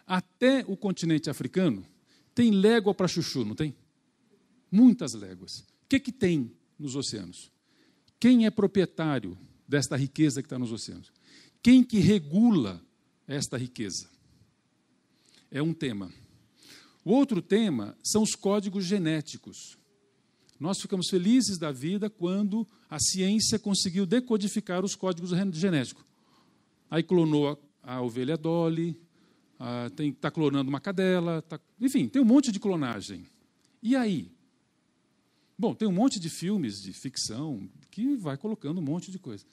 até o continente africano, tem légua para chuchu, não tem? Muitas léguas. O que tem nos oceanos? Quem é proprietário desta riqueza que está nos oceanos? Quem que regula esta riqueza? É um tema. O outro tema são os códigos genéticos. Nós ficamos felizes da vida quando a ciência conseguiu decodificar os códigos genéticos. Aí clonou a ovelha Dolly, está clonando uma cadela, enfim, tem um monte de clonagem. E aí? Bom, tem um monte de filmes de ficção que vai colocando um monte de coisa.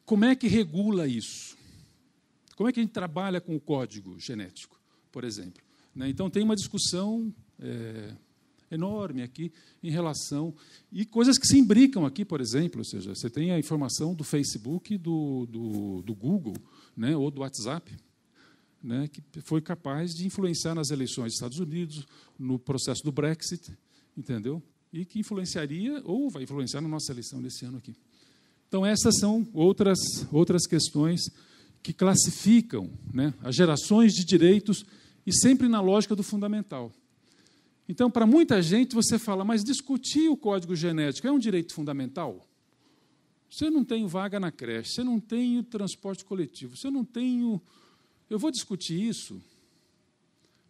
Como é que regula isso? Como é que a gente trabalha com o código genético, por exemplo? Né? Então, tem uma discussão enorme aqui em relação... E coisas que se imbricam aqui, por exemplo, ou seja, você tem a informação do Facebook, do Google, né, ou do WhatsApp, né, que foi capaz de influenciar nas eleições dos Estados Unidos, no processo do Brexit, entendeu? E que influenciaria, ou vai influenciar na nossa eleição desse ano aqui. Então, essas são outras questões que classificam, né, as gerações de direitos e sempre na lógica do fundamental. Então, para muita gente, você fala, mas discutir o código genético é um direito fundamental? Você não tem vaga na creche, você não tem o transporte coletivo, você não tem... Eu vou discutir isso?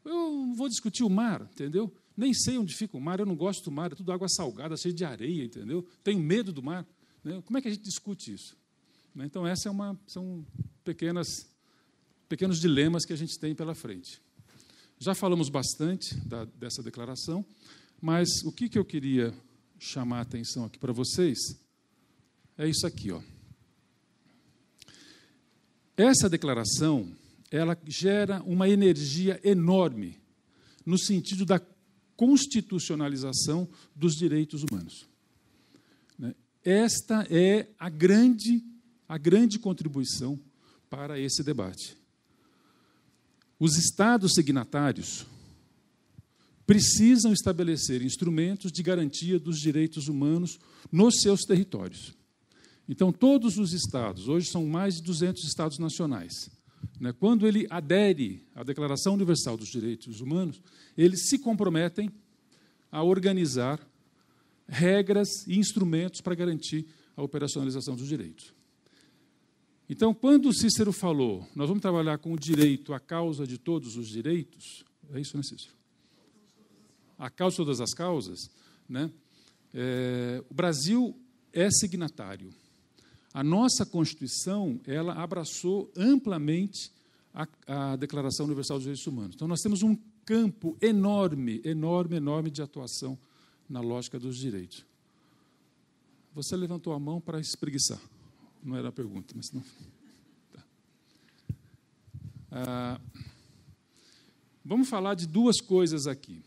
Eu vou discutir o mar, entendeu? Nem sei onde fica o mar, eu não gosto do mar, é tudo água salgada, cheia de areia, entendeu? Tenho medo do mar. Né? Como é que a gente discute isso? Então, são pequenos dilemas que a gente tem pela frente. Já falamos bastante dessa declaração, mas o que eu queria chamar a atenção aqui para vocês é isso aqui, ó. Essa declaração, ela gera uma energia enorme no sentido da constitucionalização dos direitos humanos. Esta é a grande contribuição para esse debate. os Estados signatários precisam estabelecer instrumentos de garantia dos direitos humanos nos seus territórios. Então, todos os Estados, hoje são mais de 200 Estados nacionais, né, quando ele adere à Declaração Universal dos Direitos Humanos, eles se comprometem a organizar regras e instrumentos para garantir a operacionalização dos direitos. Então, quando o Cícero falou, nós vamos trabalhar com o direito, a causa de todos os direitos, é isso, né, Cícero? A causa de todas as causas, né? O Brasil é signatário. A nossa Constituição, ela abraçou amplamente a Declaração Universal dos Direitos Humanos. Então, nós temos um campo enorme, enorme, enorme de atuação na lógica dos direitos. Você levantou a mão para espreguiçar. Não era a pergunta, mas não. Tá. Vamos falar de duas coisas aqui.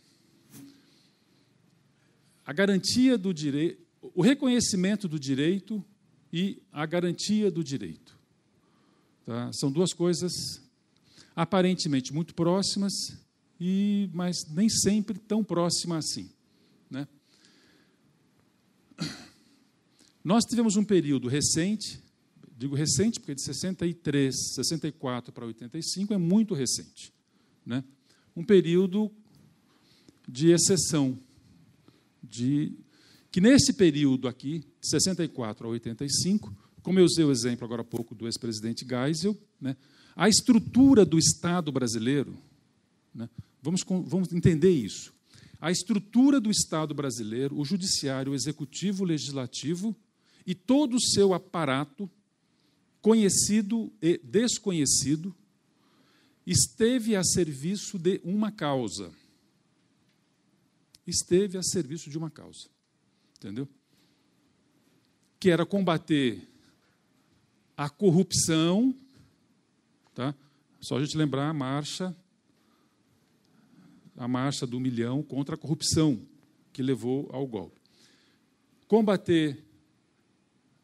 A garantia do direito, o reconhecimento do direito e a garantia do direito. Tá? São duas coisas aparentemente muito próximas, mas nem sempre tão próximas assim, né? Nós tivemos um período recente, digo recente porque de 63, 64 para 85 é muito recente, né? Um período de exceção, que nesse período aqui, de 64 a 85, como eu usei o exemplo agora há pouco do ex-presidente Geisel, né, a estrutura do Estado brasileiro, né, vamos entender isso, a estrutura do Estado brasileiro, o judiciário, o executivo, o legislativo e todo o seu aparato, conhecido e desconhecido, esteve a serviço de uma causa. Esteve a serviço de uma causa, entendeu? Que era combater a corrupção, tá? Só a gente lembrar a marcha do 1 milhão contra a corrupção, que levou ao golpe. Combater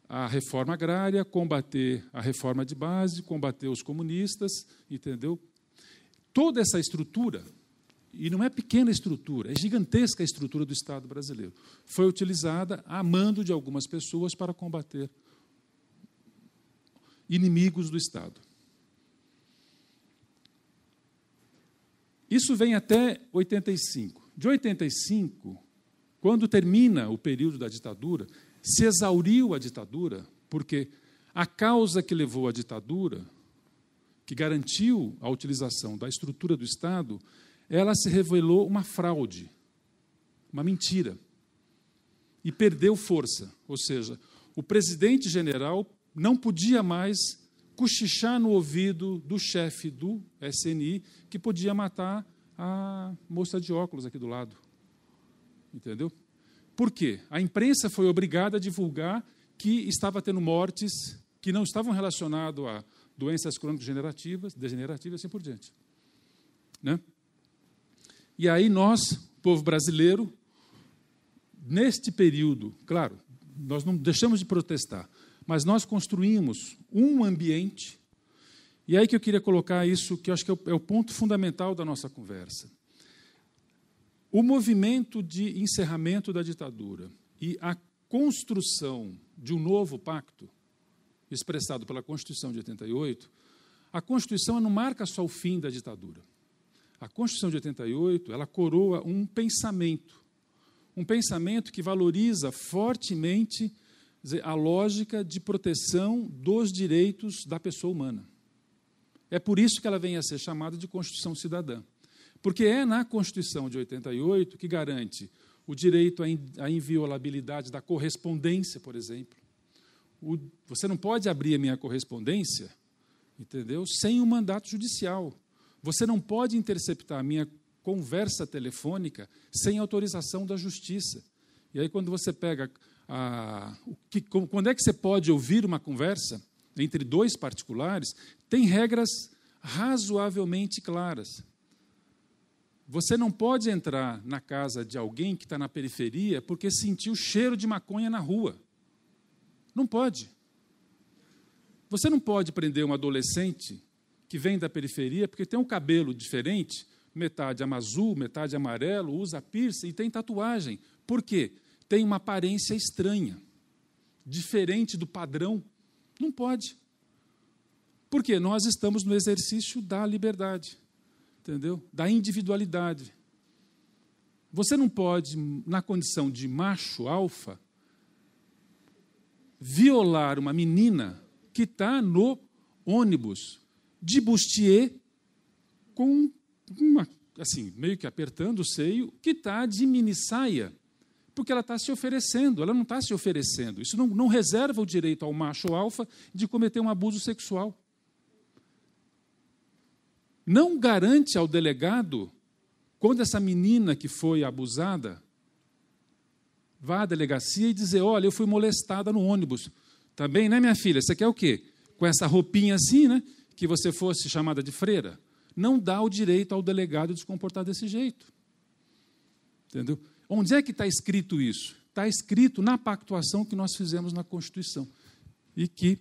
a reforma agrária, combater a reforma de base, combater os comunistas, entendeu? Toda essa estrutura, e não é pequena estrutura, é gigantesca a estrutura do Estado brasileiro, foi utilizada a mando de algumas pessoas para combater inimigos do Estado. Isso vem até 85. De 85, quando termina o período da ditadura, se exauriu a ditadura, porque a causa que levou à ditadura, que garantiu a utilização da estrutura do Estado, ela se revelou uma fraude, uma mentira, e perdeu força. Ou seja, o presidente general não podia mais cochichar no ouvido do chefe do SNI, que podia matar a moça de óculos aqui do lado. Entendeu? Por quê? A imprensa foi obrigada a divulgar que estava tendo mortes que não estavam relacionadas a doenças crônico-degenerativas e assim por diante. Né? E aí nós, povo brasileiro, neste período, claro, nós não deixamos de protestar, mas nós construímos um ambiente, e aí que eu queria colocar isso, que eu acho que é o ponto fundamental da nossa conversa. O movimento de encerramento da ditadura e a construção de um novo pacto, expressado pela Constituição de 88, a Constituição não marca só o fim da ditadura. A Constituição de 88, ela coroa um pensamento que valoriza fortemente a lógica de proteção dos direitos da pessoa humana. É por isso que ela vem a ser chamada de Constituição Cidadã. Porque é na Constituição de 88 que garante o direito à inviolabilidade da correspondência, por exemplo. Você não pode abrir a minha correspondência, entendeu? Sem um mandato judicial. Você não pode interceptar a minha conversa telefônica sem autorização da Justiça. E aí, quando você pega... quando é que você pode ouvir uma conversa entre dois particulares, tem regras razoavelmente claras. Você não pode entrar na casa de alguém que está na periferia porque sentiu o cheiro de maconha na rua. Não pode. Você não pode prender um adolescente que vem da periferia, porque tem um cabelo diferente, metade azul, metade amarelo, usa piercing e tem tatuagem. Por quê? Tem uma aparência estranha, diferente do padrão. Não pode. Porque nós estamos no exercício da liberdade, entendeu? Da individualidade. Você não pode, na condição de macho alfa, violar uma menina que está no ônibus de bustier com assim, meio que apertando o seio, que está de minissaia, porque ela está se oferecendo, ela não está se oferecendo. Isso não reserva o direito ao macho alfa de cometer um abuso sexual. Não garante ao delegado, quando essa menina que foi abusada vá à delegacia e dizer, olha, eu fui molestada no ônibus. Também, né, minha filha? Você quer o quê? Com essa roupinha assim, né? Que você fosse chamada de freira? Não dá o direito ao delegado de se comportar desse jeito. Entendeu? Onde é que está escrito isso? Está escrito na pactuação que nós fizemos na Constituição. E que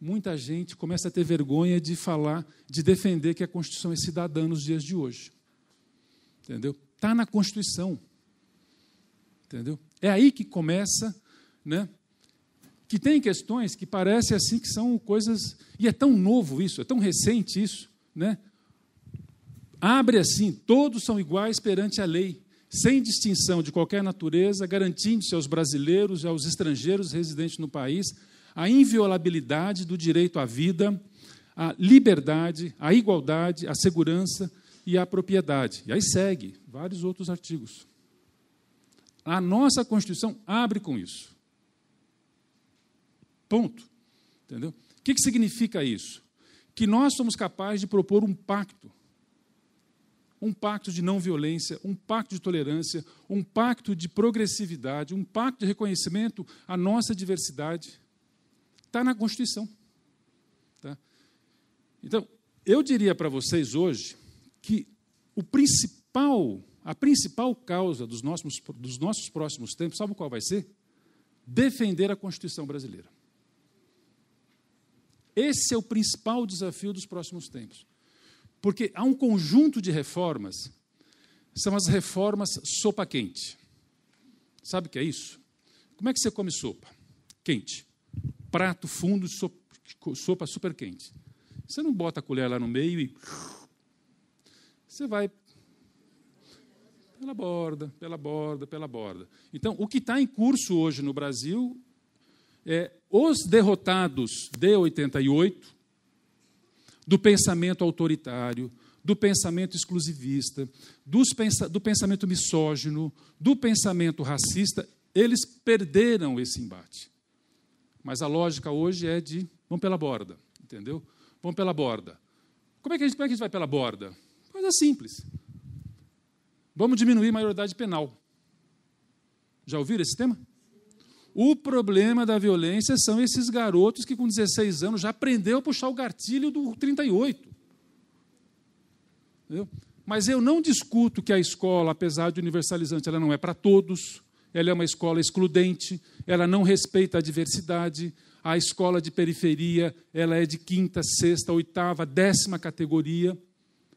muita gente começa a ter vergonha de falar, de defender que a Constituição é cidadã nos dias de hoje. Entendeu? Está na Constituição. Entendeu? É aí que começa, né? Que tem questões que parecem assim que são coisas... E é tão novo isso, é tão recente isso, né? Abre assim, todos são iguais perante a lei, sem distinção de qualquer natureza, garantindo-se aos brasileiros e aos estrangeiros residentes no país a inviolabilidade do direito à vida, à liberdade, à igualdade, à segurança e à propriedade. E aí segue vários outros artigos. A nossa Constituição abre com isso. Ponto. Entendeu? O que significa isso? Que nós somos capazes de propor um pacto de não violência, um pacto de tolerância, um pacto de progressividade, um pacto de reconhecimento à nossa diversidade. Está na Constituição. Tá? Então, eu diria para vocês hoje que a principal causa dos nossos próximos tempos, sabe qual vai ser? Defender a Constituição brasileira. Esse é o principal desafio dos próximos tempos. Porque há um conjunto de reformas, são as reformas sopa quente. Sabe o que é isso? Como é que você come sopa? Quente. Prato fundo, sopa super quente. Você não bota a colher lá no meio e... Você vai pela borda, pela borda, pela borda. Então, o que está em curso hoje no Brasil é os derrotados de 88, do pensamento autoritário, do pensamento exclusivista, do pensamento misógino, do pensamento racista, eles perderam esse embate. Mas a lógica hoje é de vamos pela borda, entendeu? Vamos pela borda. Como é que a gente vai pela borda? Coisa simples. Vamos diminuir a maioridade penal. Já ouviram esse tema? O problema da violência são esses garotos que, com 16 anos, já aprendeu a puxar o gatilho do 38. Entendeu? Mas eu não discuto que a escola, apesar de universalizante, ela não é para todos, ela é uma escola excludente, ela não respeita a diversidade, a escola de periferia ela é de 5ª, 6ª, 8ª, 10ª categoria.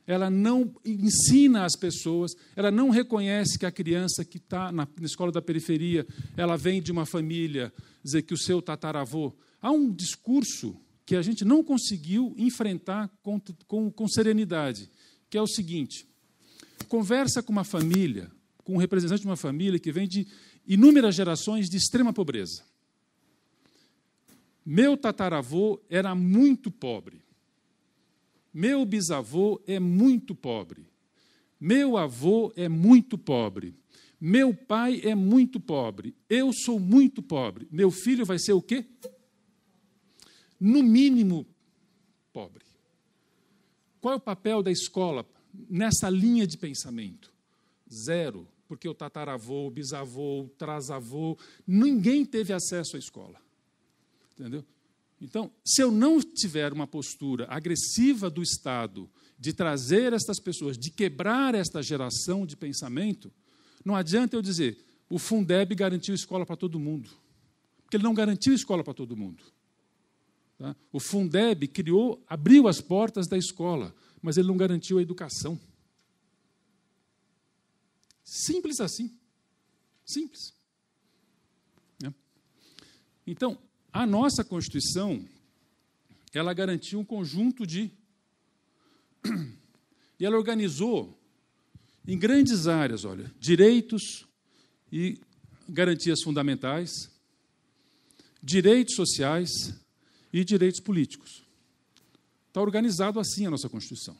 Ela não ensina as pessoas, ela não reconhece que a criança que está na escola da periferia, ela vem de uma família, dizer que o seu tataravô... Há um discurso que a gente não conseguiu enfrentar com serenidade, que é o seguinte: conversa com uma família, com um representante de uma família que vem de inúmeras gerações de extrema pobreza. Meu tataravô era muito pobre. Meu bisavô é muito pobre. Meu avô é muito pobre. Meu pai é muito pobre. Eu sou muito pobre. Meu filho vai ser o quê? No mínimo, pobre. Qual é o papel da escola nessa linha de pensamento? Zero, porque o tataravô, o bisavô, o trasavô, ninguém teve acesso à escola. Entendeu? Então, se eu não tiver uma postura agressiva do Estado de trazer estas pessoas, de quebrar esta geração de pensamento, não adianta eu dizer, o Fundeb garantiu escola para todo mundo. Porque ele não garantiu escola para todo mundo. Tá? O Fundeb abriu as portas da escola, mas ele não garantiu a educação. Simples assim. Simples. Né? Então, a nossa Constituição, ela garantiu um conjunto de... E ela organizou em grandes áreas, olha, direitos e garantias fundamentais, direitos sociais e direitos políticos. Está organizado assim a nossa Constituição.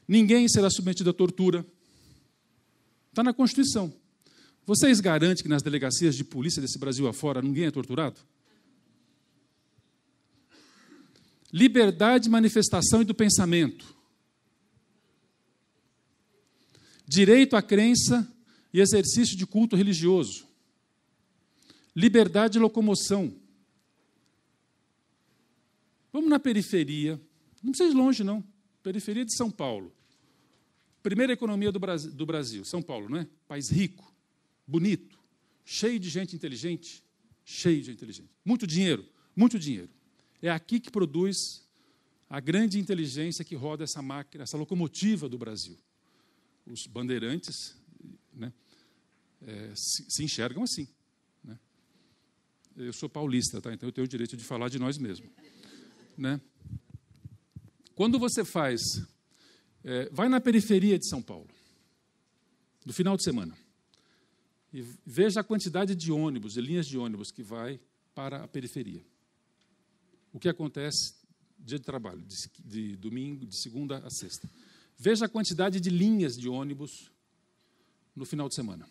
Ninguém será submetido à tortura. Está na Constituição. Vocês garantem que nas delegacias de polícia desse Brasil afora ninguém é torturado? Liberdade de manifestação e do pensamento. Direito à crença e exercício de culto religioso. Liberdade de locomoção. Vamos na periferia. Não precisa ir longe, não. Periferia de São Paulo. Primeira economia do Brasil. São Paulo, não é? País rico, bonito, cheio de gente inteligente. Cheio de gente inteligente. Muito dinheiro, muito dinheiro. É aqui que produz a grande inteligência que roda essa máquina, essa locomotiva do Brasil. Os bandeirantes, né, se enxergam assim. Né? Eu sou paulista, tá? Então eu tenho o direito de falar de nós mesmos. Né? Quando você vai na periferia de São Paulo, no final de semana, e veja a quantidade de ônibus, de linhas de ônibus que vai para a periferia. O que acontece dia de trabalho, de domingo, de segunda a sexta. Veja a quantidade de linhas de ônibus no final de semana,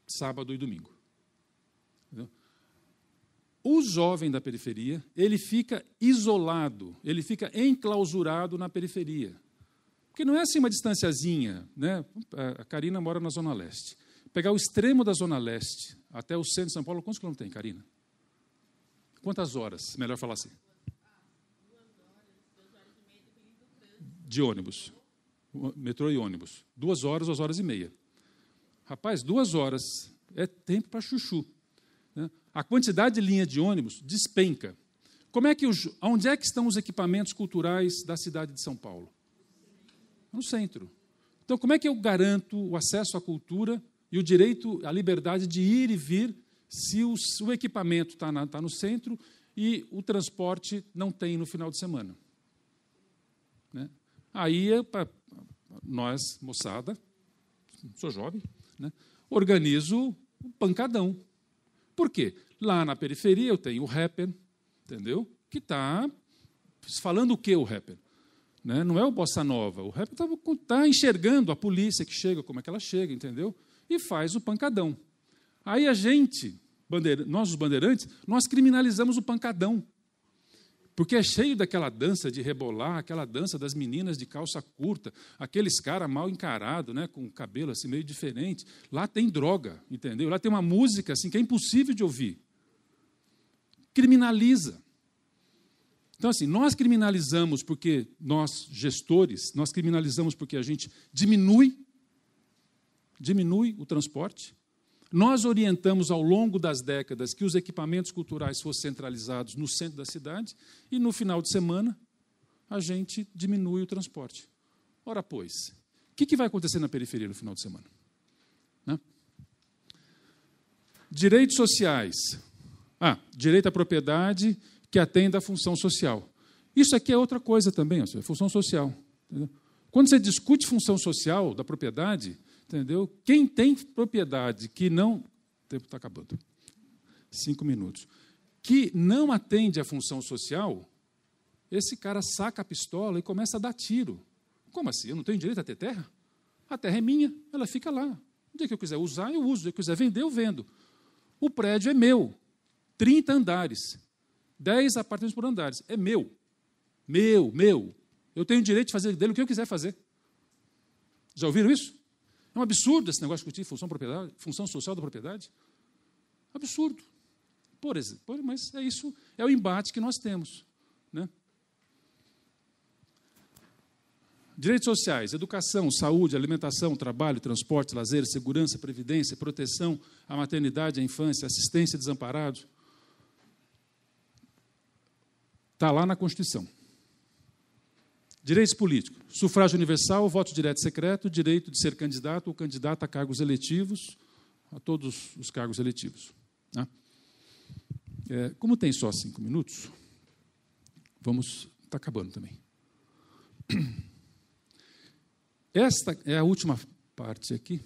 sábado e domingo. Entendeu? O jovem da periferia, ele fica isolado, ele fica enclausurado na periferia. Porque não é assim uma distanciazinha, né? A Karina mora na Zona Leste. Pegar o extremo da Zona Leste até o centro de São Paulo, quantos quilômetros tem, Karina? Quantas horas? Melhor falar assim. 2 horas e meia, dependendo do trânsito. De ônibus. Metrô e ônibus. 2 horas, 2 horas e meia. Rapaz, 2 horas é tempo para chuchu. Né? A quantidade de linha de ônibus despenca. Onde é que estão os equipamentos culturais da cidade de São Paulo? No centro. Então, como é que eu garanto o acesso à cultura e o direito à liberdade de ir e vir se o equipamento está no centro e o transporte não tem no final de semana? Né? Aí, nós, moçada, sou jovem, né, organizo um pancadão. Por quê? Lá na periferia eu tenho o rapper, entendeu? Que está falando o que o rapper? Né? Não é o bossa nova. O rapper está enxergando a polícia que chega, como é que ela chega, entendeu? E faz o pancadão. Aí a gente, nós os bandeirantes, nós criminalizamos o pancadão. Porque é cheio daquela dança de rebolar, aquela dança das meninas de calça curta, aqueles caras mal encarados, né, com o cabelo assim meio diferente. Lá tem droga, entendeu? Lá tem uma música assim que é impossível de ouvir. Criminaliza. Então, assim, nós criminalizamos porque nós, gestores, nós criminalizamos porque a gente diminui o transporte. Nós orientamos ao longo das décadas que os equipamentos culturais fossem centralizados no centro da cidade e, no final de semana, a gente diminui o transporte. Ora, pois, o que vai acontecer na periferia no final de semana? Né? Direitos sociais. Direito à propriedade que atenda à função social. Isso aqui é outra coisa também, é função social. Entendeu? Quando você discute função social da propriedade... Entendeu? Quem tem propriedade que não... O tempo está acabando. 5 minutos. Que não atende à função social, esse cara saca a pistola e começa a dar tiro. Como assim? Eu não tenho direito a ter terra? A terra é minha, ela fica lá. O dia que eu quiser usar, eu uso. O dia que eu quiser vender, eu vendo. O prédio é meu. 30 andares. 10 apartamentos por andares. É meu. Meu. Eu tenho direito de fazer dele o que eu quiser fazer. Já ouviram isso? É um absurdo esse negócio de discutir função social da propriedade. Absurdo. Por exemplo, mas é isso, é o embate que nós temos. Né? Direitos sociais, educação, saúde, alimentação, trabalho, transporte, lazer, segurança, previdência, proteção à maternidade, à infância, assistência a desamparados. Está lá na Constituição. Direitos políticos. Sufrágio universal, voto direto e secreto, direito de ser candidato ou candidata a cargos eletivos, a todos os cargos eletivos. Né? Como tem só 5 minutos, está acabando também. Esta é a última parte aqui,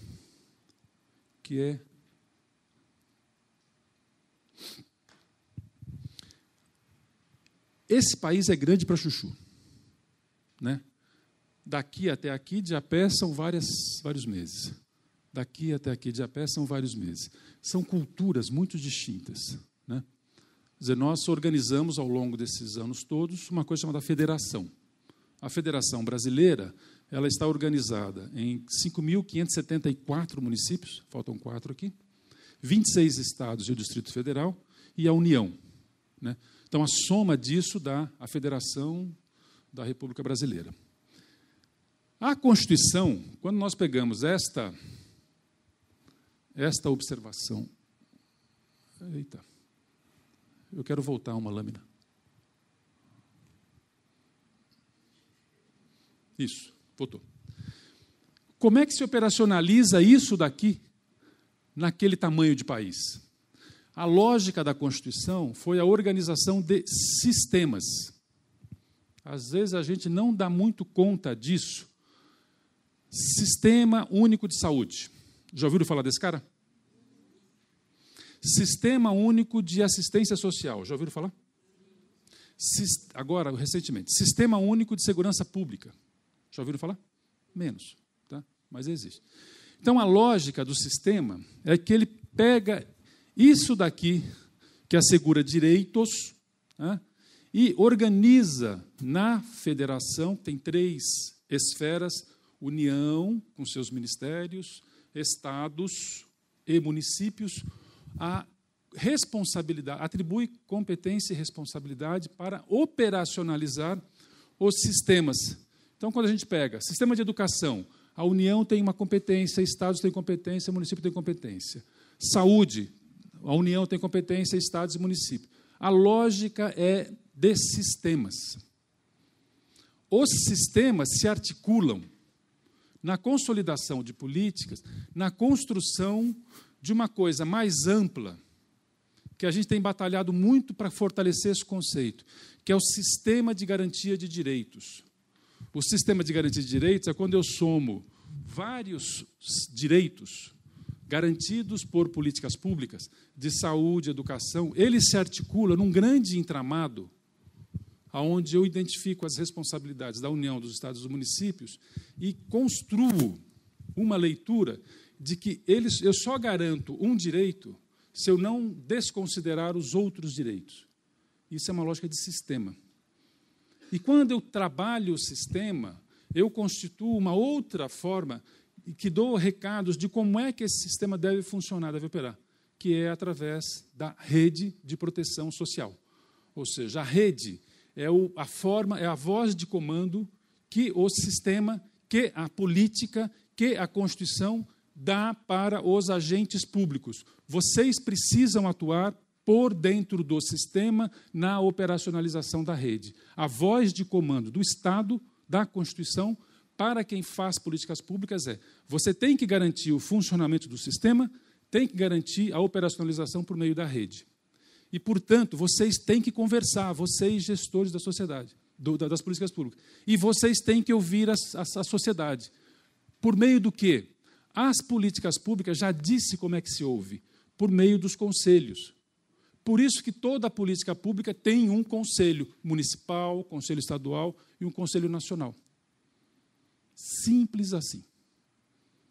que é esse país é grande para chuchu, né? Daqui até aqui de a pé são vários meses. Daqui até aqui de a pé são vários meses. São culturas muito distintas, né? Quer dizer, nós organizamos ao longo desses anos todos uma coisa chamada federação. A Federação Brasileira, ela está organizada em 5.574 municípios, faltam 4 aqui, 26 estados e o Distrito Federal, e a União, né? Então, a soma disso dá a Federação da República Brasileira. A Constituição, quando nós pegamos esta observação... Eita, eu quero voltar uma lâmina. Isso, voltou. Como é que se operacionaliza isso daqui, naquele tamanho de país? A lógica da Constituição foi a organização de sistemas. Às vezes a gente não dá muito conta disso. Sistema Único de Saúde. Já ouviram falar desse cara? Sistema Único de Assistência Social. Já ouviram falar? Agora, recentemente, Sistema Único de Segurança Pública. Já ouviram falar? Menos, tá? Mas existe. Então, a lógica do sistema é que ele pega isso daqui, que assegura direitos, né, e organiza na federação, tem 3 esferas, União, com seus ministérios, estados e municípios, a responsabilidade, atribui competência e responsabilidade para operacionalizar os sistemas. Então, quando a gente pega sistema de educação, a União tem uma competência, estados têm competência, município tem competência. Saúde, a União tem competência, estados e municípios. A lógica é de sistemas. Os sistemas se articulam na consolidação de políticas, na construção de uma coisa mais ampla, que a gente tem batalhado muito para fortalecer esse conceito, que é o sistema de garantia de direitos. O sistema de garantia de direitos é quando eu somo vários direitos garantidos por políticas públicas, de saúde, educação, ele se articula num grande entramado, onde eu identifico as responsabilidades da União, dos estados e dos municípios e construo uma leitura de que eu só garanto um direito se eu não desconsiderar os outros direitos. Isso é uma lógica de sistema. E quando eu trabalho o sistema, eu constituo uma outra forma que dou recados de como é que esse sistema deve funcionar, deve operar, que é através da rede de proteção social. Ou seja, a rede é a forma, é a voz de comando que o sistema, que a política, que a Constituição dá para os agentes públicos. Vocês precisam atuar por dentro do sistema na operacionalização da rede. A voz de comando do Estado, da Constituição, para quem faz políticas públicas você tem que garantir o funcionamento do sistema, tem que garantir a operacionalização por meio da rede. E, portanto, vocês têm que conversar, vocês, gestores da sociedade, das políticas públicas. E vocês têm que ouvir a sociedade. Por meio do quê? As políticas públicas, já disse como é que se ouve, por meio dos conselhos. Por isso que toda a política pública tem um conselho municipal, conselho estadual e um conselho nacional. Simples assim.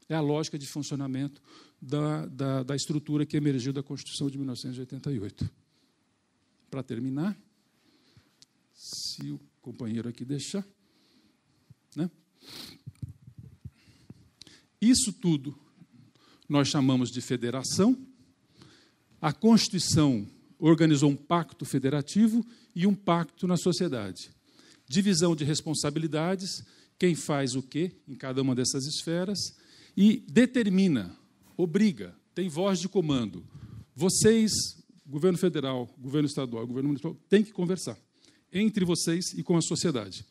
É a lógica de funcionamento da estrutura que emergiu da Constituição de 1988. Para terminar, se o companheiro aqui deixar, né? Isso tudo nós chamamos de federação. A Constituição organizou um pacto federativo e um pacto na sociedade. Divisão de responsabilidades, quem faz o quê em cada uma dessas esferas, e determina, obriga, tem voz de comando. Vocês, governo federal, governo estadual, governo municipal, têm que conversar. entre vocês e com a sociedade.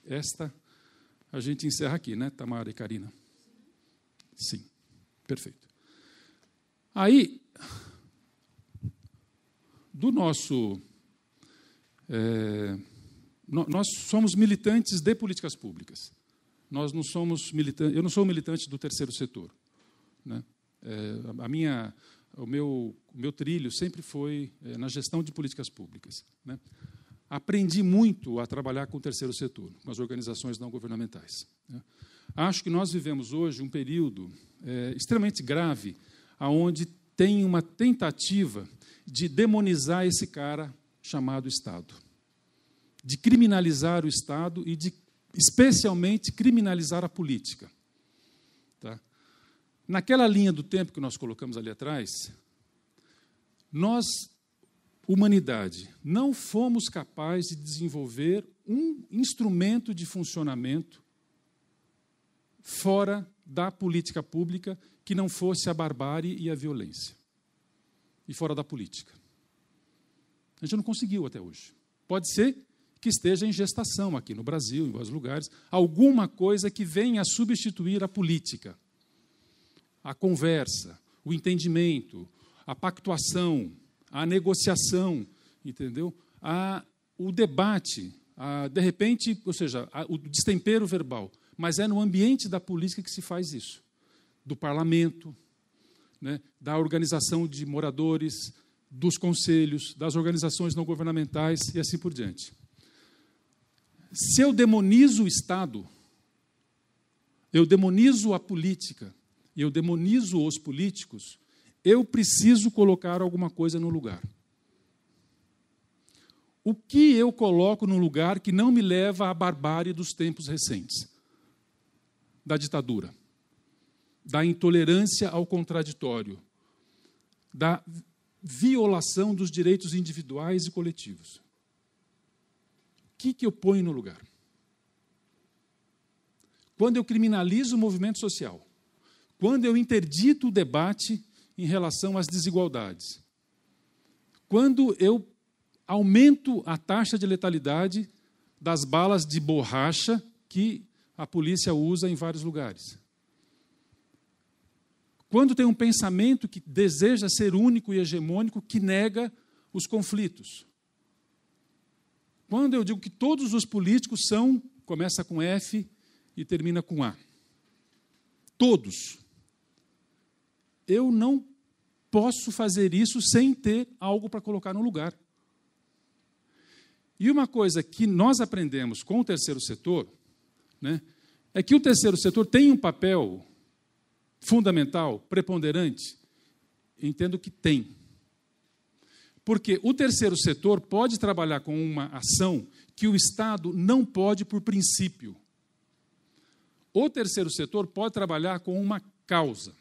Esta a gente encerra aqui, né, Tamara e Karina? Sim, perfeito. Aí, do nosso... nós somos militantes de políticas públicas. Nós não somos militantes... Eu não sou militante do terceiro setor, né? O meu trilho sempre foi na gestão de políticas públicas, né? Aprendi muito a trabalhar com o terceiro setor, com as organizações não governamentais, né? Acho que nós vivemos hoje um período extremamente grave, onde tem uma tentativa de demonizar esse cara chamado Estado, de criminalizar o Estado e de, especialmente, criminalizar a política. Tá? Naquela linha do tempo que nós colocamos ali atrás, nós, humanidade, não fomos capazes de desenvolver um instrumento de funcionamento fora da política pública que não fosse a barbárie e a violência. E fora da política. A gente não conseguiu até hoje. Pode ser que esteja em gestação aqui no Brasil, em vários lugares, alguma coisa que venha a substituir a política. A conversa, o entendimento, a pactuação, a negociação, entendeu? O debate, de repente, ou seja, o destempero verbal. Mas é no ambiente da política que se faz isso. Do parlamento, né, da organização de moradores, dos conselhos, das organizações não governamentais e assim por diante. Se eu demonizo o Estado, eu demonizo a política, e eu demonizo os políticos, eu preciso colocar alguma coisa no lugar. O que eu coloco no lugar que não me leva à barbárie dos tempos recentes? Da ditadura, da intolerância ao contraditório, da violação dos direitos individuais e coletivos. O que eu ponho no lugar? Quando eu criminalizo o movimento social, quando eu interdito o debate em relação às desigualdades, quando eu aumento a taxa de letalidade das balas de borracha que a polícia usa em vários lugares. Quando tem um pensamento que deseja ser único e hegemônico, que nega os conflitos. Quando eu digo que todos os políticos são, começa com F e termina com A. Todos. Eu não posso fazer isso sem ter algo para colocar no lugar. E uma coisa que nós aprendemos com o terceiro setor, né, é que o terceiro setor tem um papel fundamental, preponderante. Entendo que tem. Porque o terceiro setor pode trabalhar com uma ação que o Estado não pode por princípio. O terceiro setor pode trabalhar com uma causa.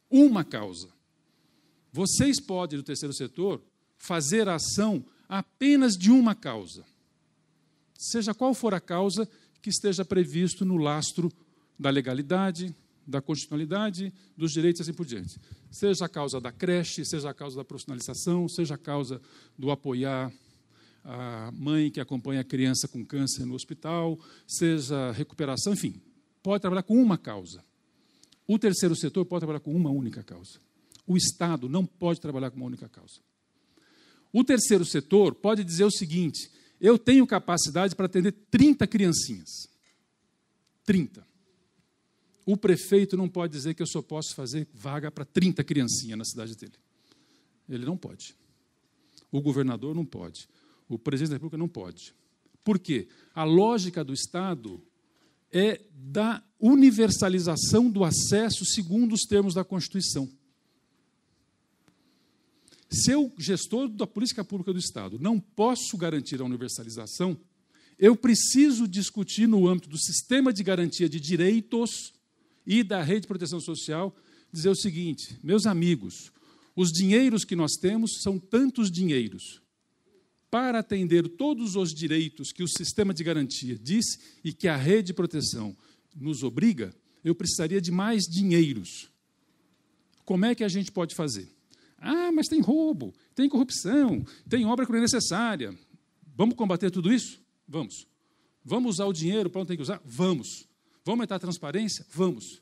Uma causa. Vocês podem, do terceiro setor, fazer a ação apenas de uma causa. Seja qual for a causa que esteja previsto no lastro da legalidade, da constitucionalidade, dos direitos e assim por diante. Seja a causa da creche, seja a causa da profissionalização, seja a causa do apoiar a mãe que acompanha a criança com câncer no hospital, seja recuperação, enfim, pode trabalhar com uma causa. O terceiro setor pode trabalhar com uma única causa. O Estado não pode trabalhar com uma única causa. O terceiro setor pode dizer o seguinte: eu tenho capacidade para atender 30 criancinhas. 30. O prefeito não pode dizer que eu só posso fazer vaga para 30 criancinhas na cidade dele. Ele não pode. O governador não pode. O presidente da República não pode. Por quê? A lógica do Estado é da universalização do acesso segundo os termos da Constituição. Se eu, gestor da política pública do Estado, não posso garantir a universalização, eu preciso discutir no âmbito do sistema de garantia de direitos e da rede de proteção social, dizer o seguinte: meus amigos, os dinheiros que nós temos são tantos dinheiros. Para atender todos os direitos que o sistema de garantia diz e que a rede de proteção nos obriga, eu precisaria de mais dinheiros. Como é que a gente pode fazer? Ah, mas tem roubo, tem corrupção, tem obra que não é necessária. Vamos combater tudo isso? Vamos. Vamos usar o dinheiro para onde tem que usar? Vamos. Vamos aumentar a transparência? Vamos.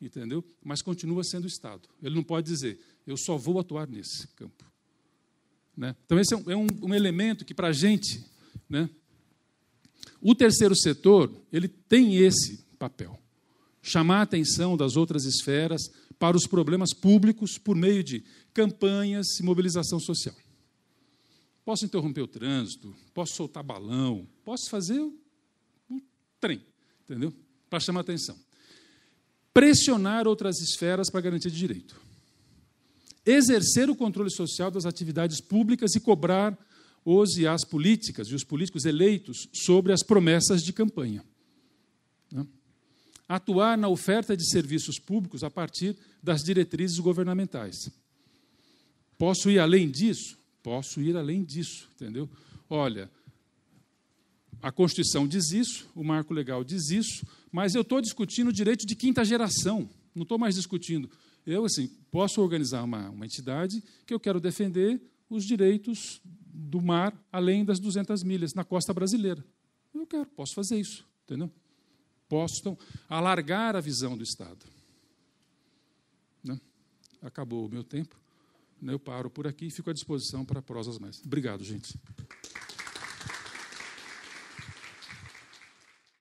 Entendeu? Mas continua sendo o Estado. Ele não pode dizer, eu só vou atuar nesse campo. Né? Então, esse é um elemento que, para a gente, né, o terceiro setor, ele tem esse papel. Chamar a atenção das outras esferas para os problemas públicos por meio de campanhas e mobilização social. Posso interromper o trânsito, posso soltar balão, posso fazer um trem, entendeu? Para chamar a atenção. Pressionar outras esferas para garantia de direito. Exercer o controle social das atividades públicas e cobrar os e as políticas e os políticos eleitos sobre as promessas de campanha. Né? Atuar na oferta de serviços públicos a partir das diretrizes governamentais. Posso ir além disso? Posso ir além disso, entendeu? Olha, a Constituição diz isso, o marco legal diz isso, mas eu estou discutindo o direito de quinta geração, não estou mais discutindo. Eu, assim, posso organizar uma entidade que eu quero defender os direitos do mar além das 200 milhas, na costa brasileira. Eu quero, posso fazer isso, entendeu? Posso, então, alargar a visão do Estado. Né? Acabou o meu tempo. Eu paro por aqui e fico à disposição para prosas mais. Obrigado, gente.